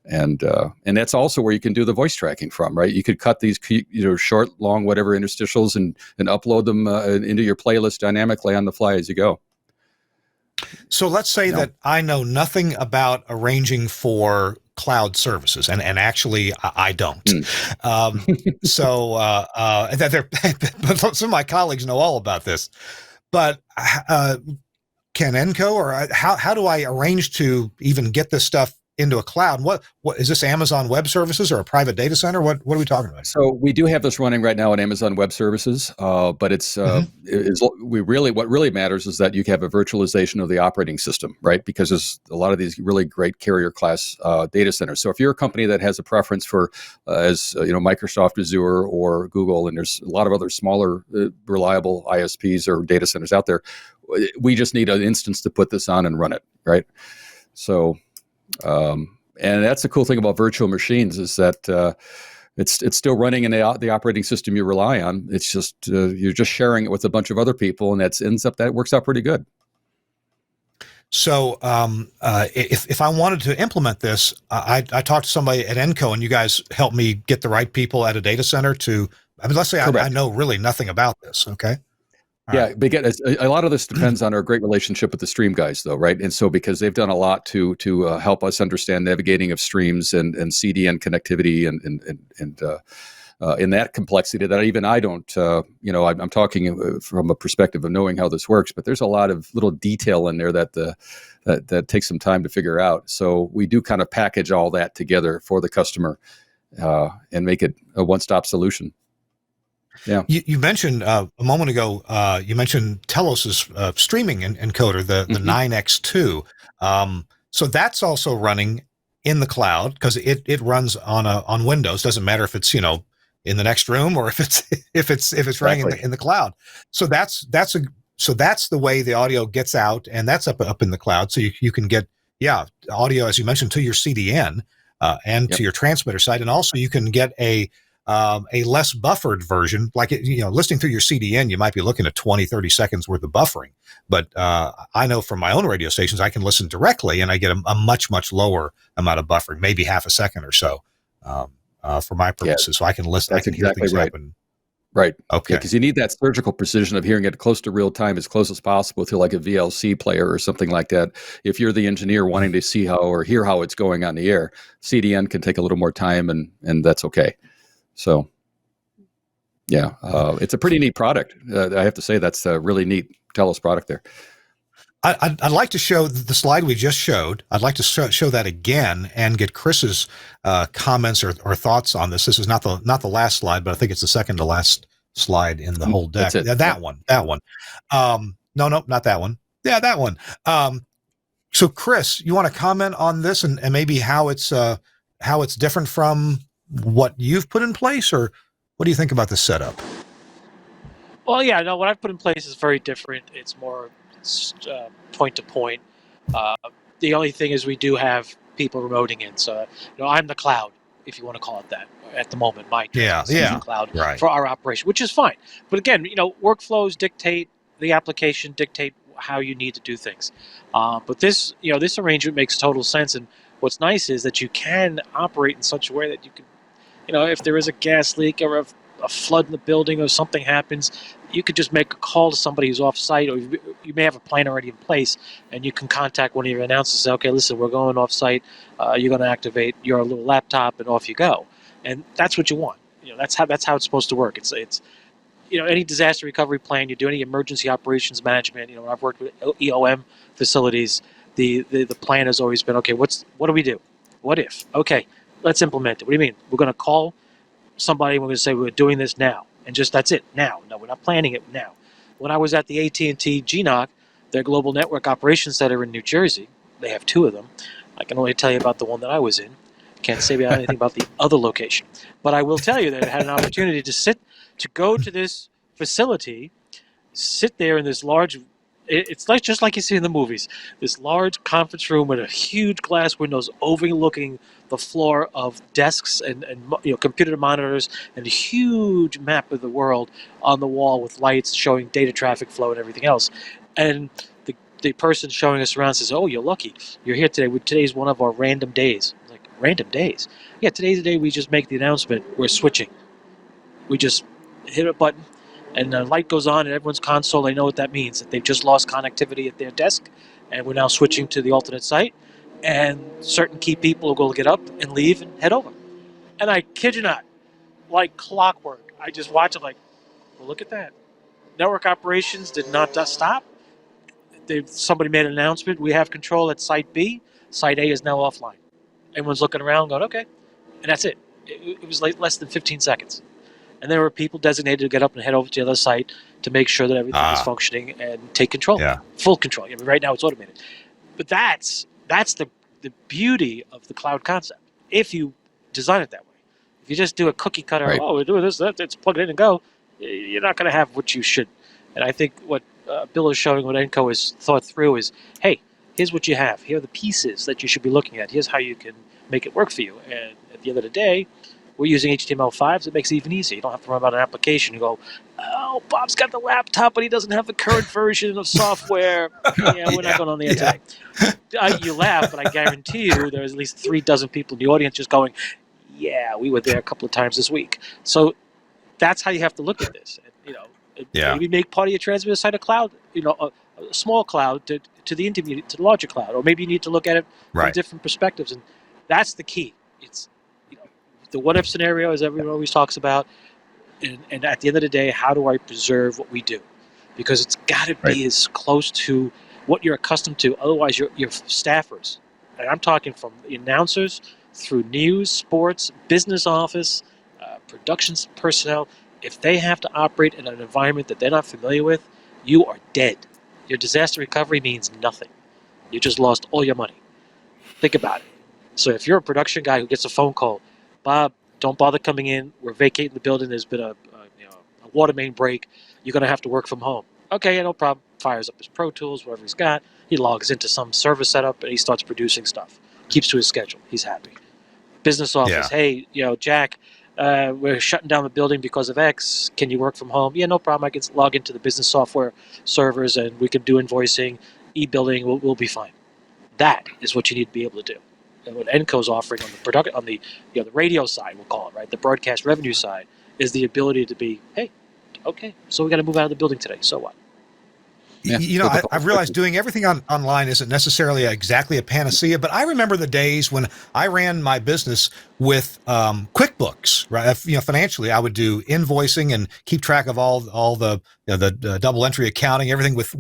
And that's also where you can do the voice tracking from, right? You could cut these short, long, whatever interstitials and upload them into your playlist dynamically on the fly as you go. So let's say that I know nothing about arranging for cloud services, and actually I don't. Mm. Some of my colleagues know all about this, but can ENCO, or how do I arrange to even get this stuff into a cloud? What is this, Amazon Web Services or a private data center? What are we talking about? So we do have this running right now on Amazon Web Services, but what really matters is that you have a virtualization of the operating system, right? Because there's a lot of these really great carrier class data centers. So if you're a company that has a preference for, Microsoft Azure or Google, and there's a lot of other smaller, reliable ISPs or data centers out there, we just need an instance to put this on and run it, right? So. And that's the cool thing about virtual machines is that it's still running in the operating system you rely on. It's just you're just sharing it with a bunch of other people, and that works out pretty good. So if I wanted to implement this, I talked to somebody at ENCO, and you guys helped me get the right people at a data center to. I mean, let's say I know really nothing about this. Okay. Yeah, because a lot of this depends on our great relationship with the stream guys, though, right? And so because they've done a lot to help us understand navigating of streams and CDN connectivity and in that complexity that even I don't, I'm talking from a perspective of knowing how this works, but there's a lot of little detail in there that takes some time to figure out. So we do kind of package all that together for the customer and make it a one-stop solution. Yeah, you mentioned a moment ago. You mentioned Telos's streaming encoder, the 9x2. So that's also running in the cloud because it runs on Windows. Doesn't matter if it's in the next room or if it's running in the cloud. So that's the way the audio gets out, and that's up in the cloud. So you can get audio, as you mentioned, to your CDN and to your transmitter side, and also you can get a less buffered version, like listening through your CDN, you might be looking at 20, 30 seconds worth of buffering. But I know from my own radio stations, I can listen directly and I get a much, much lower amount of buffering, maybe half a second or so for my purposes. So I can listen. That's exactly right. Right. Okay. Because you need that surgical precision of hearing it close to real time, as close as possible to like a VLC player or something like that. If you're the engineer wanting to see how or hear how it's going on the air, CDN can take a little more time and that's okay. So, it's a pretty neat product. I have to say that's a really neat Telos product there. I'd like to show the slide we just showed. I'd like to show that again and get Chris's comments or thoughts on this. This is not the last slide, but I think it's the second to last slide in the whole deck. That one. No, not that one. Yeah, that one. So, Chris, you want to comment on this and maybe how it's different from what you've put in place, or what do you think about the setup? Well, yeah, no, what I've put in place is very different. It's more point to point. The only thing is we do have people remoting in, so I'm the cloud, if you want to call it that, at the moment. My cloud for our operation, which is fine. But again, workflows dictate the application, dictate how you need to do things. But this arrangement makes total sense, and what's nice is that you can operate in such a way that you can. If there is a gas leak or a flood in the building or something happens, you could just make a call to somebody who's off site, or you may have a plan already in place, and you can contact one of your announcers and say, okay, listen, we're going off site. You're going to activate your little laptop, and off you go. And that's what you want. That's how it's supposed to work. It's any disaster recovery plan, you do any emergency operations management. I've worked with EOM facilities. The plan has always been, okay, what do we do? What if? Okay. Let's implement it. What do you mean? We're going to call somebody and we're going to say we're doing this now. And just that's it, now. No, we're not planning it now. When I was at the AT&T GNOC, their Global Network Operations Center in New Jersey, they have two of them. I can only tell you about the one that I was in. Can't say anything about the other location. But I will tell you that I had an opportunity to go to this facility, sit there in this large, it's just like you see in the movies, this large conference room with a huge glass windows overlooking the floor of desks and computer monitors and a huge map of the world on the wall with lights showing data traffic flow and everything else. And the person showing us around says, oh, you're lucky. You're here today. Today's one of our random days. I'm like, random days? Yeah, today's the day we just make the announcement. We're switching. We just hit a button and the light goes on in everyone's console. They know what that means, that they've just lost connectivity at their desk and we're now switching to the alternate site. and certain key people will get up and leave and head over. And I kid you not, like clockwork, I just watch it like, well, look at that. Network operations did not stop. Somebody made an announcement. We have control at Site B. Site A is now offline. Everyone's looking around going, okay. And that's it. It was like less than 15 seconds. And there were people designated to get up and head over to the other site to make sure that everything is functioning and take control. Yeah. Full control. I mean, right now it's automated. But that's the beauty of the cloud concept, if you design it that way. If you just do a cookie cutter, Right. we're doing this, that, it's plug it in and go, you're not going to have what you should. And I think what Bill is showing, what ENCO has thought through is, hey, here's what you have. Here are the pieces that you should be looking at. Here's how you can make it work for you. And at the end of the day, we're using HTML5, so it makes it even easier. You don't have to run about an application and go, oh, Bob's got the laptop, but he doesn't have the current version of software. Yeah, we're not going on there today. You laugh, but I guarantee you there's at least 3 dozen people in the audience just going, yeah, we were there a couple of times this week. So that's how you have to look at this. Maybe make part of your transmitter site a cloud, a small cloud to the intermediate, to the larger cloud, or maybe you need to look at it from different perspectives, and that's the key. It's the what-if scenario, as everyone always talks about, and at the end of the day, how do I preserve what we do? Because it's got to be as close to what you're accustomed to. Otherwise, your staffers, and I'm talking from the announcers through news, sports, business office, production personnel, if they have to operate in an environment that they're not familiar with, you are dead. Your disaster recovery means nothing. You just lost all your money. Think about it. So if you're a production guy who gets a phone call, Bob, don't bother coming in. We're vacating the building. There's been a water main break. You're going to have to work from home. Okay, yeah, no problem. Fires up his Pro Tools, whatever he's got. He logs into some server setup, and he starts producing stuff. Keeps to his schedule. He's happy. Business office, hey, Jack, we're shutting down the building because of X. Can you work from home? Yeah, no problem. I can log into the business software servers, and we can do invoicing, e-billing. We'll be fine. That is what you need to be able to do. And what ENCO's offering on the the radio side, we'll call it, right, the broadcast revenue side, is the ability to be, hey, okay, so we got to move out of the building today. So what? Yeah. I've realized doing everything online isn't necessarily exactly a panacea, but I remember the days when I ran my business with QuickBooks, right? Financially, I would do invoicing and keep track of all the the double entry accounting, everything with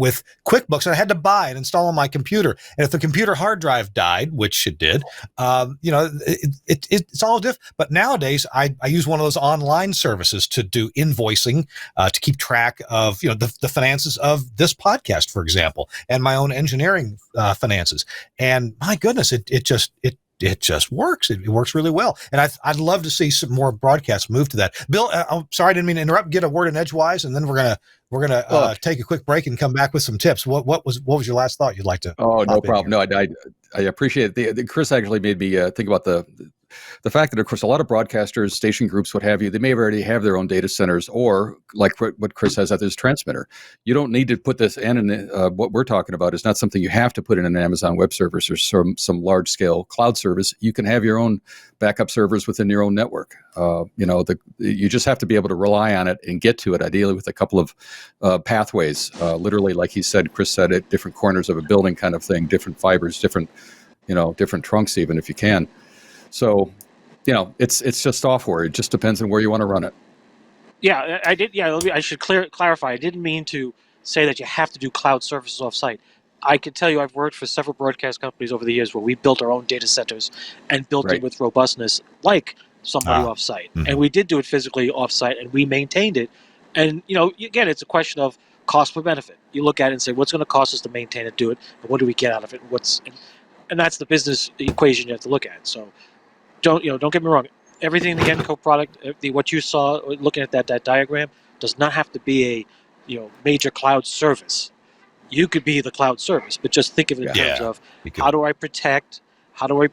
QuickBooks. And I had to buy and install on my computer. And if the computer hard drive died, which it did, it's all different. But nowadays, I use one of those online services to do invoicing, to keep track of the finances of this podcast, for example, and my own engineering finances. And my goodness, it just works. It works really well. And I'd love to see some more broadcasts move to that. Bill, I'm sorry, I didn't mean to interrupt. Get a word in edgewise, and then we're gonna take a quick break and come back with some tips. What was your last thought you'd like to? Oh, no problem. No, I appreciate it. Chris actually made me think about the fact that, of course, a lot of broadcasters, station groups, what have you, they may already have their own data centers, or like what Chris has at his transmitter. You don't need to put this in. What we're talking about is not something you have to put in an Amazon Web Service or some large scale cloud service. You can have your own backup servers within your own network. You just have to be able to rely on it and get to it, ideally with a couple of pathways, literally, like Chris said, at different corners of a building kind of thing, different fibers, different trunks, even if you can. So, it's just software. It just depends on where you want to run it. Yeah, I did. Yeah, I should clarify. I didn't mean to say that you have to do cloud services off-site. I can tell you I've worked for several broadcast companies over the years where we built our own data centers and built it with robustness like somebody off-site. Mm-hmm. And we did do it physically off-site, and we maintained it. And, again, it's a question of cost per benefit. You look at it and say, what's going to cost us to maintain it, do it, and what do we get out of it? And that's the business equation you have to look at. So don't get me wrong. Everything in the ENCO product, what you saw looking at that diagram, does not have to be a major cloud service. You could be the cloud service, but just think of it in terms of how do I protect, how do I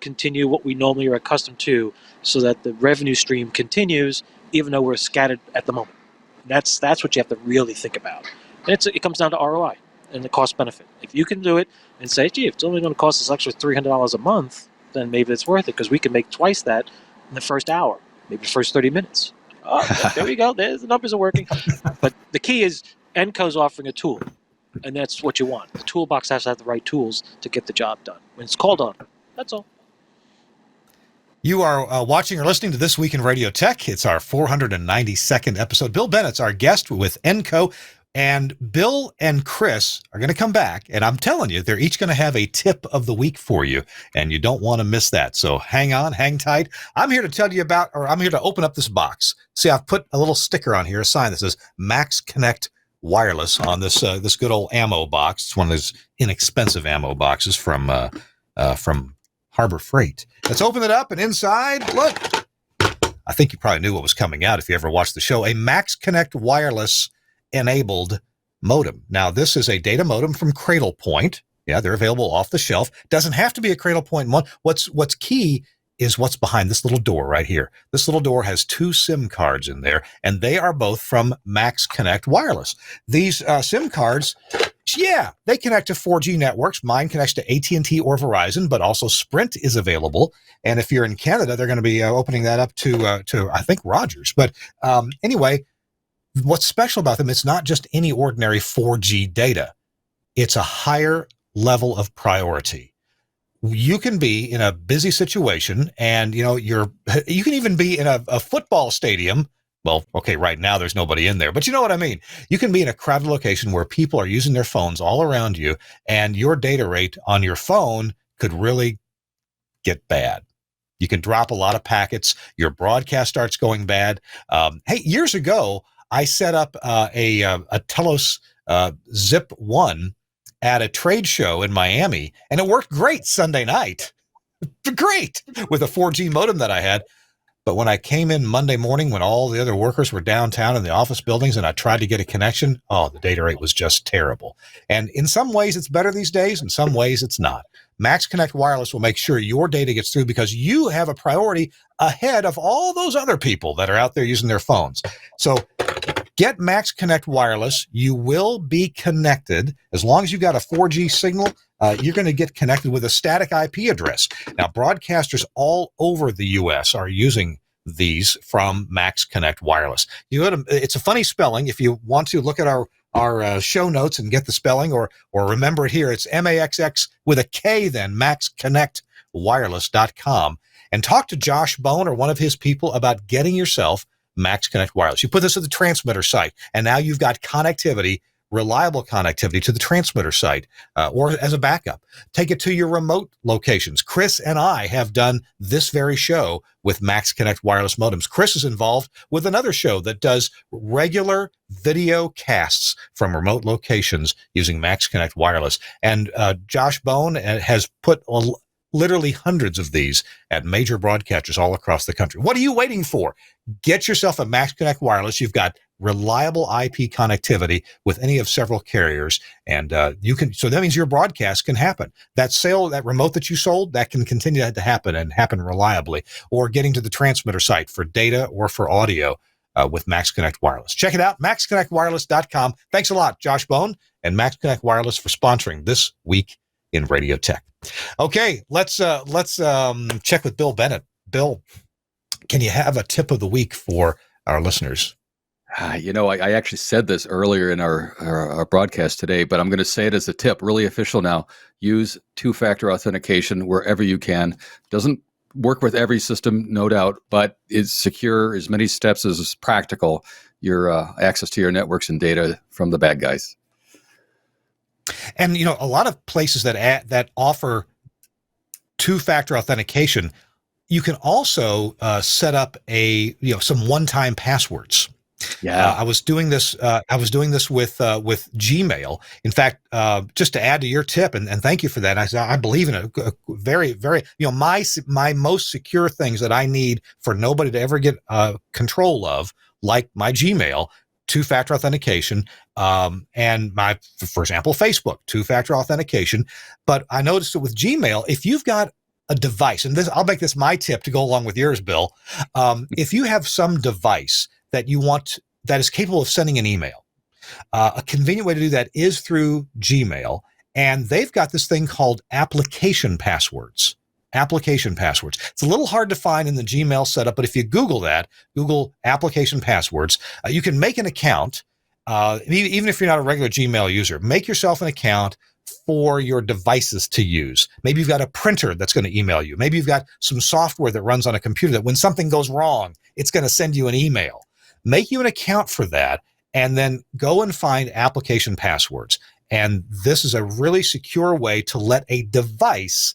continue what we normally are accustomed to, so that the revenue stream continues, even though we're scattered at the moment. That's what you have to really think about. And it comes down to ROI and the cost benefit. If you can do it and say, gee, if it's only going to cost us extra $300 a month, then maybe it's worth it, because we can make twice that in the first hour, maybe the first 30 minutes. Oh, there we go. The numbers are working. But the key is ENCO's offering a tool. And that's what you want. The toolbox has to have the right tools to get the job done when it's called on. That's all. You are watching or listening to This Week in Radio Tech. It's our 492nd episode. Bill Bennett's our guest with ENCO. And Bill and Chris are going to come back. And I'm telling you, they're each going to have a tip of the week for you. And you don't want to miss that. So hang on, hang tight. I'm here to tell you about, or I'm here to open up this box. See, I've put a little sticker on here, a sign that says Max Connect Wireless on this this good old ammo box. It's one of those inexpensive ammo boxes from Harbor Freight. Let's open it up, and inside, look. I think you probably knew what was coming out if you ever watched the show. A Max Connect Wireless enabled modem. Now, this is a data modem from Cradlepoint. Yeah, they're available off the shelf. Doesn't have to be a Cradlepoint one. What's key is what's behind this little door right here. This little door has 2 SIM cards in there, and they are both from Max Connect Wireless. These SIM cards, yeah, they connect to 4G networks. Mine connects to AT&T or Verizon, but also Sprint is available. And if you're in Canada, they're going to be opening that up to I think Rogers. But anyway, what's special about them, it's not just any ordinary 4G data. It's a higher level of priority. You can be in a busy situation and, you can even be in a football stadium. Well, okay, right now there's nobody in there, but you know what I mean? You can be in a crowded location where people are using their phones all around you, and your data rate on your phone could really get bad. You can drop a lot of packets. Your broadcast starts going bad. Hey, years ago, I set up a Telos Zip 1 at a trade show in Miami, and it worked great Sunday night. Great with a 4G modem that I had. But when I came in Monday morning, when all the other workers were downtown in the office buildings and I tried to get a connection, the data rate was just terrible. And in some ways it's better these days. In some ways it's not. Max Connect Wireless will make sure your data gets through because you have a priority ahead of all those other people that are out there using their phones. So get Max Connect Wireless. You will be connected. As long as you've got a 4G signal, you're going to get connected with a static IP address. Now, broadcasters all over the U.S. are using these from Max Connect Wireless. It's a funny spelling. If you want to look at our show notes and get the spelling or remember it here, it's MAXX with a K then, maxconnectwireless.com. And talk to Josh Bone or one of his people about getting yourself Max Connect Wireless. You put this at the transmitter site, and now you've got connectivity, reliable connectivity to the transmitter site, or as a backup. Take it to your remote locations. Chris and I have done this very show with Max Connect Wireless modems. Chris is involved with another show that does regular video casts from remote locations using Max Connect Wireless. And Josh Bone has put literally hundreds of these at major broadcasters all across the country. What are you waiting for? Get yourself a Max Connect Wireless. You've got reliable IP connectivity with any of several carriers, and so that means your broadcast can happen. That sale, that remote that you sold, that can continue to happen and happen reliably, or getting to the transmitter site for data or for audio with Max Connect Wireless. Check it out, maxconnectwireless.com. Thanks a lot, Josh Bone and Max Connect Wireless, for sponsoring This Week in Radio Tech. Okay, let's check with Bill Bennett. Bill, can you have a tip of the week for our listeners? I actually said this earlier in our broadcast today, but I'm going to say it as a tip, really official now. Use two-factor authentication wherever you can. Doesn't work with every system, no doubt, but it's secure, as many steps as is practical, your access to your networks and data from the bad guys. And, a lot of places that offer two-factor authentication, you can also set up some one-time passwords. Yeah, I was doing this. With Gmail. In fact, just to add to your tip, and thank you for that. I believe in it. Very, very. My most secure things that I need for nobody to ever get control of, like my Gmail, two-factor authentication, and for example, Facebook, two-factor authentication. But I noticed that with Gmail, if you've got a device, and I'll make this my tip to go along with yours, Bill. If you have some device that you want that is capable of sending an email, a convenient way to do that is through Gmail, and they've got this thing called application passwords. Application passwords. It's a little hard to find in the Gmail setup, but if you Google application passwords, you can make an account. even if you're not a regular Gmail user, make yourself an account for your devices to use. Maybe you've got a printer that's going to email you. Maybe you've got some software that runs on a computer that when something goes wrong, it's going to send you an email. Make you an account for that, and then go and find application passwords. And this is a really secure way to let a device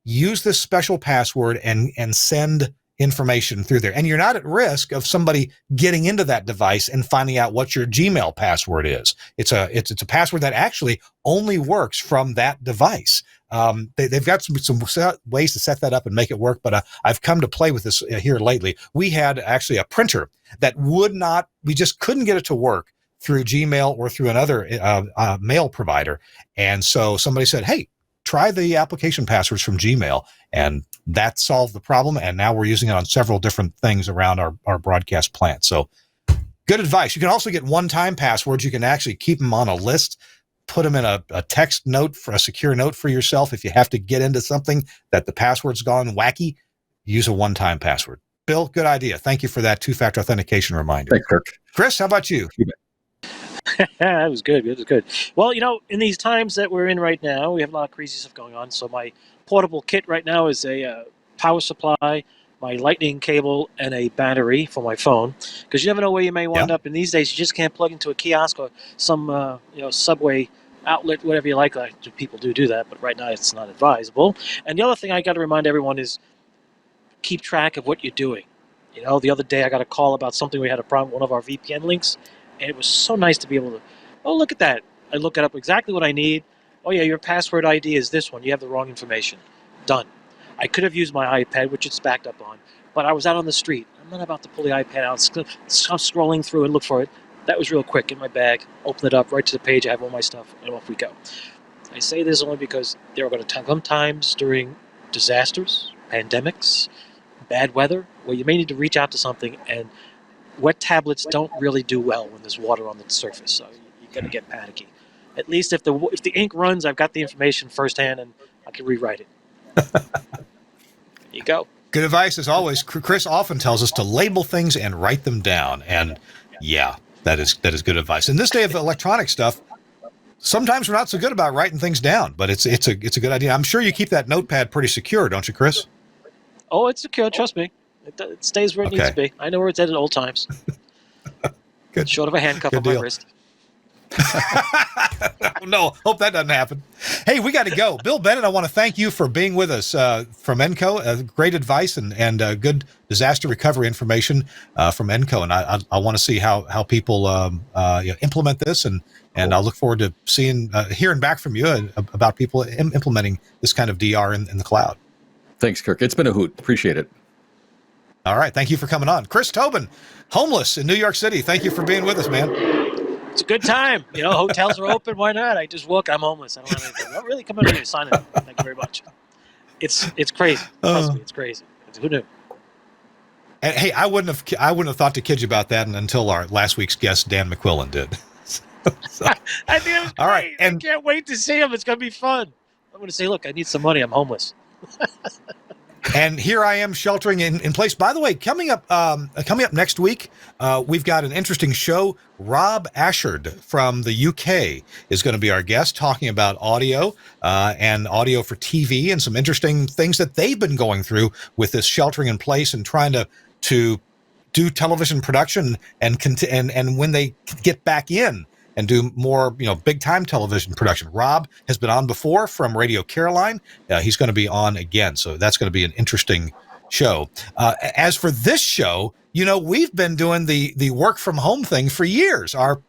use this special password and send information through there. And you're not at risk of somebody getting into that device and finding out what your Gmail password is. It's a password that actually only works from that device. They've got some ways to set that up and make it work, but I've come to play with this here lately. We had actually a printer that we just couldn't get it to work through Gmail or through another mail provider. And so somebody said, hey, try the application passwords from Gmail, and that solved the problem. And now we're using it on several different things around our broadcast plant. So good advice. You can also get one-time passwords. You can actually keep them on a list, put them in a text note for a secure note for yourself. If you have to get into something that the password's gone wacky, use a one-time password. Bill, good idea. Thank you for that two-factor authentication reminder. Thanks, Kirk. Chris, how about you? That was good. It was good. Well, in these times that we're in right now, we have a lot of crazy stuff going on. So my portable kit right now is a power supply, my lightning cable, and a battery for my phone. Because you never know where you may wind up. And these days, you just can't plug into a kiosk or some subway outlet, whatever you like. People do that, but right now it's not advisable. And the other thing I got to remind everyone is keep track of what you're doing. The other day I got a call about something. We had a problem with one of our VPN links. And it was so nice to be able to, look at that. I look it up exactly what I need. Oh, yeah, your password ID is this one. You have the wrong information. Done. I could have used my iPad, which it's backed up on, but I was out on the street. I'm not about to pull the iPad out, start scrolling through and look for it. That was real quick in my bag. Open it up right to the page. I have all my stuff, and off we go. I say this only because there are going to come times during disasters, pandemics, bad weather, where you may need to reach out to something, and wet tablets don't really do well when there's water on the surface, so you're going to get panicky. At least if the ink runs, I've got the information firsthand, and I can rewrite it. There you go. Good advice, as always. Chris often tells us to label things and write them down, and that is good advice. In this day of electronic stuff, sometimes we're not so good about writing things down, but it's a good idea. I'm sure you keep that notepad pretty secure, don't you, Chris? Oh, it's secure. Trust me. It stays where it needs to be. I know where it's at all times. Good. Short of a handcuff on my wrist. No, hope that doesn't happen. Hey, we got to go. Bill Bennett, I want to thank you for being with us from ENCO. Great advice and good disaster recovery information from ENCO. And I want to see how people implement this. And I look forward to hearing back from you about people implementing this kind of DR in the cloud. Thanks, Kirk. It's been a hoot. Appreciate it. All right. Thank you for coming on. Chris Tobin, homeless in New York City. Thank you for being with us, man. It's a good time. Hotels are open. Why not? I just look. I'm homeless. I don't have anything. Not really. Come over here. Sign it. Thank you very much. It's crazy. Trust me, it's crazy. Who knew? And hey, I wouldn't have thought to kid you about that until our last week's guest, Dan McQuillan, did. So. I think it was great. All right. And I can't wait to see him. It's going to be fun. I'm going to say, look, I need some money. I'm homeless. And here I am sheltering in place. By the way, coming up next week, we've got an interesting show. Rob Ashard from the UK is going to be our guest, talking about audio and audio for TV and some interesting things that they've been going through with this sheltering in place and trying to do television production and when they get back in and do more, big time television production. Rob has been on before from Radio Caroline. He's going to be on again. So that's going to be an interesting show. As for this show, we've been doing the work from home thing for years. Our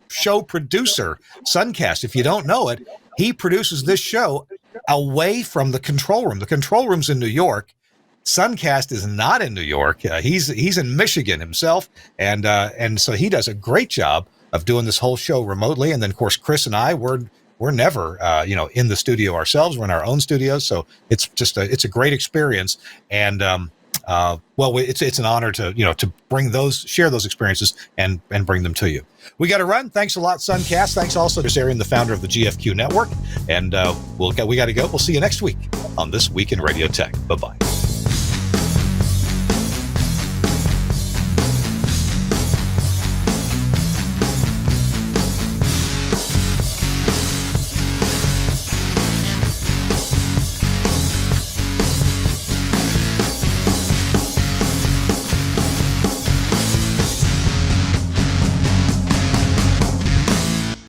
show producer, Suncast, if you don't know it, he produces this show away from the control room. The control room's in New York. Suncast is not in New York. He's in Michigan himself. And so he does a great job of doing this whole show remotely. And then, of course, Chris and I, we're never, in the studio ourselves. We're in our own studios. So it's just it's a great experience. And, it's an honor to share those experiences and bring them to you. We got to run. Thanks a lot, Suncast. Thanks also to Arian, the founder of the GFQ network. And we got to go. We'll see you next week on This Week in Radio Tech. Bye-bye.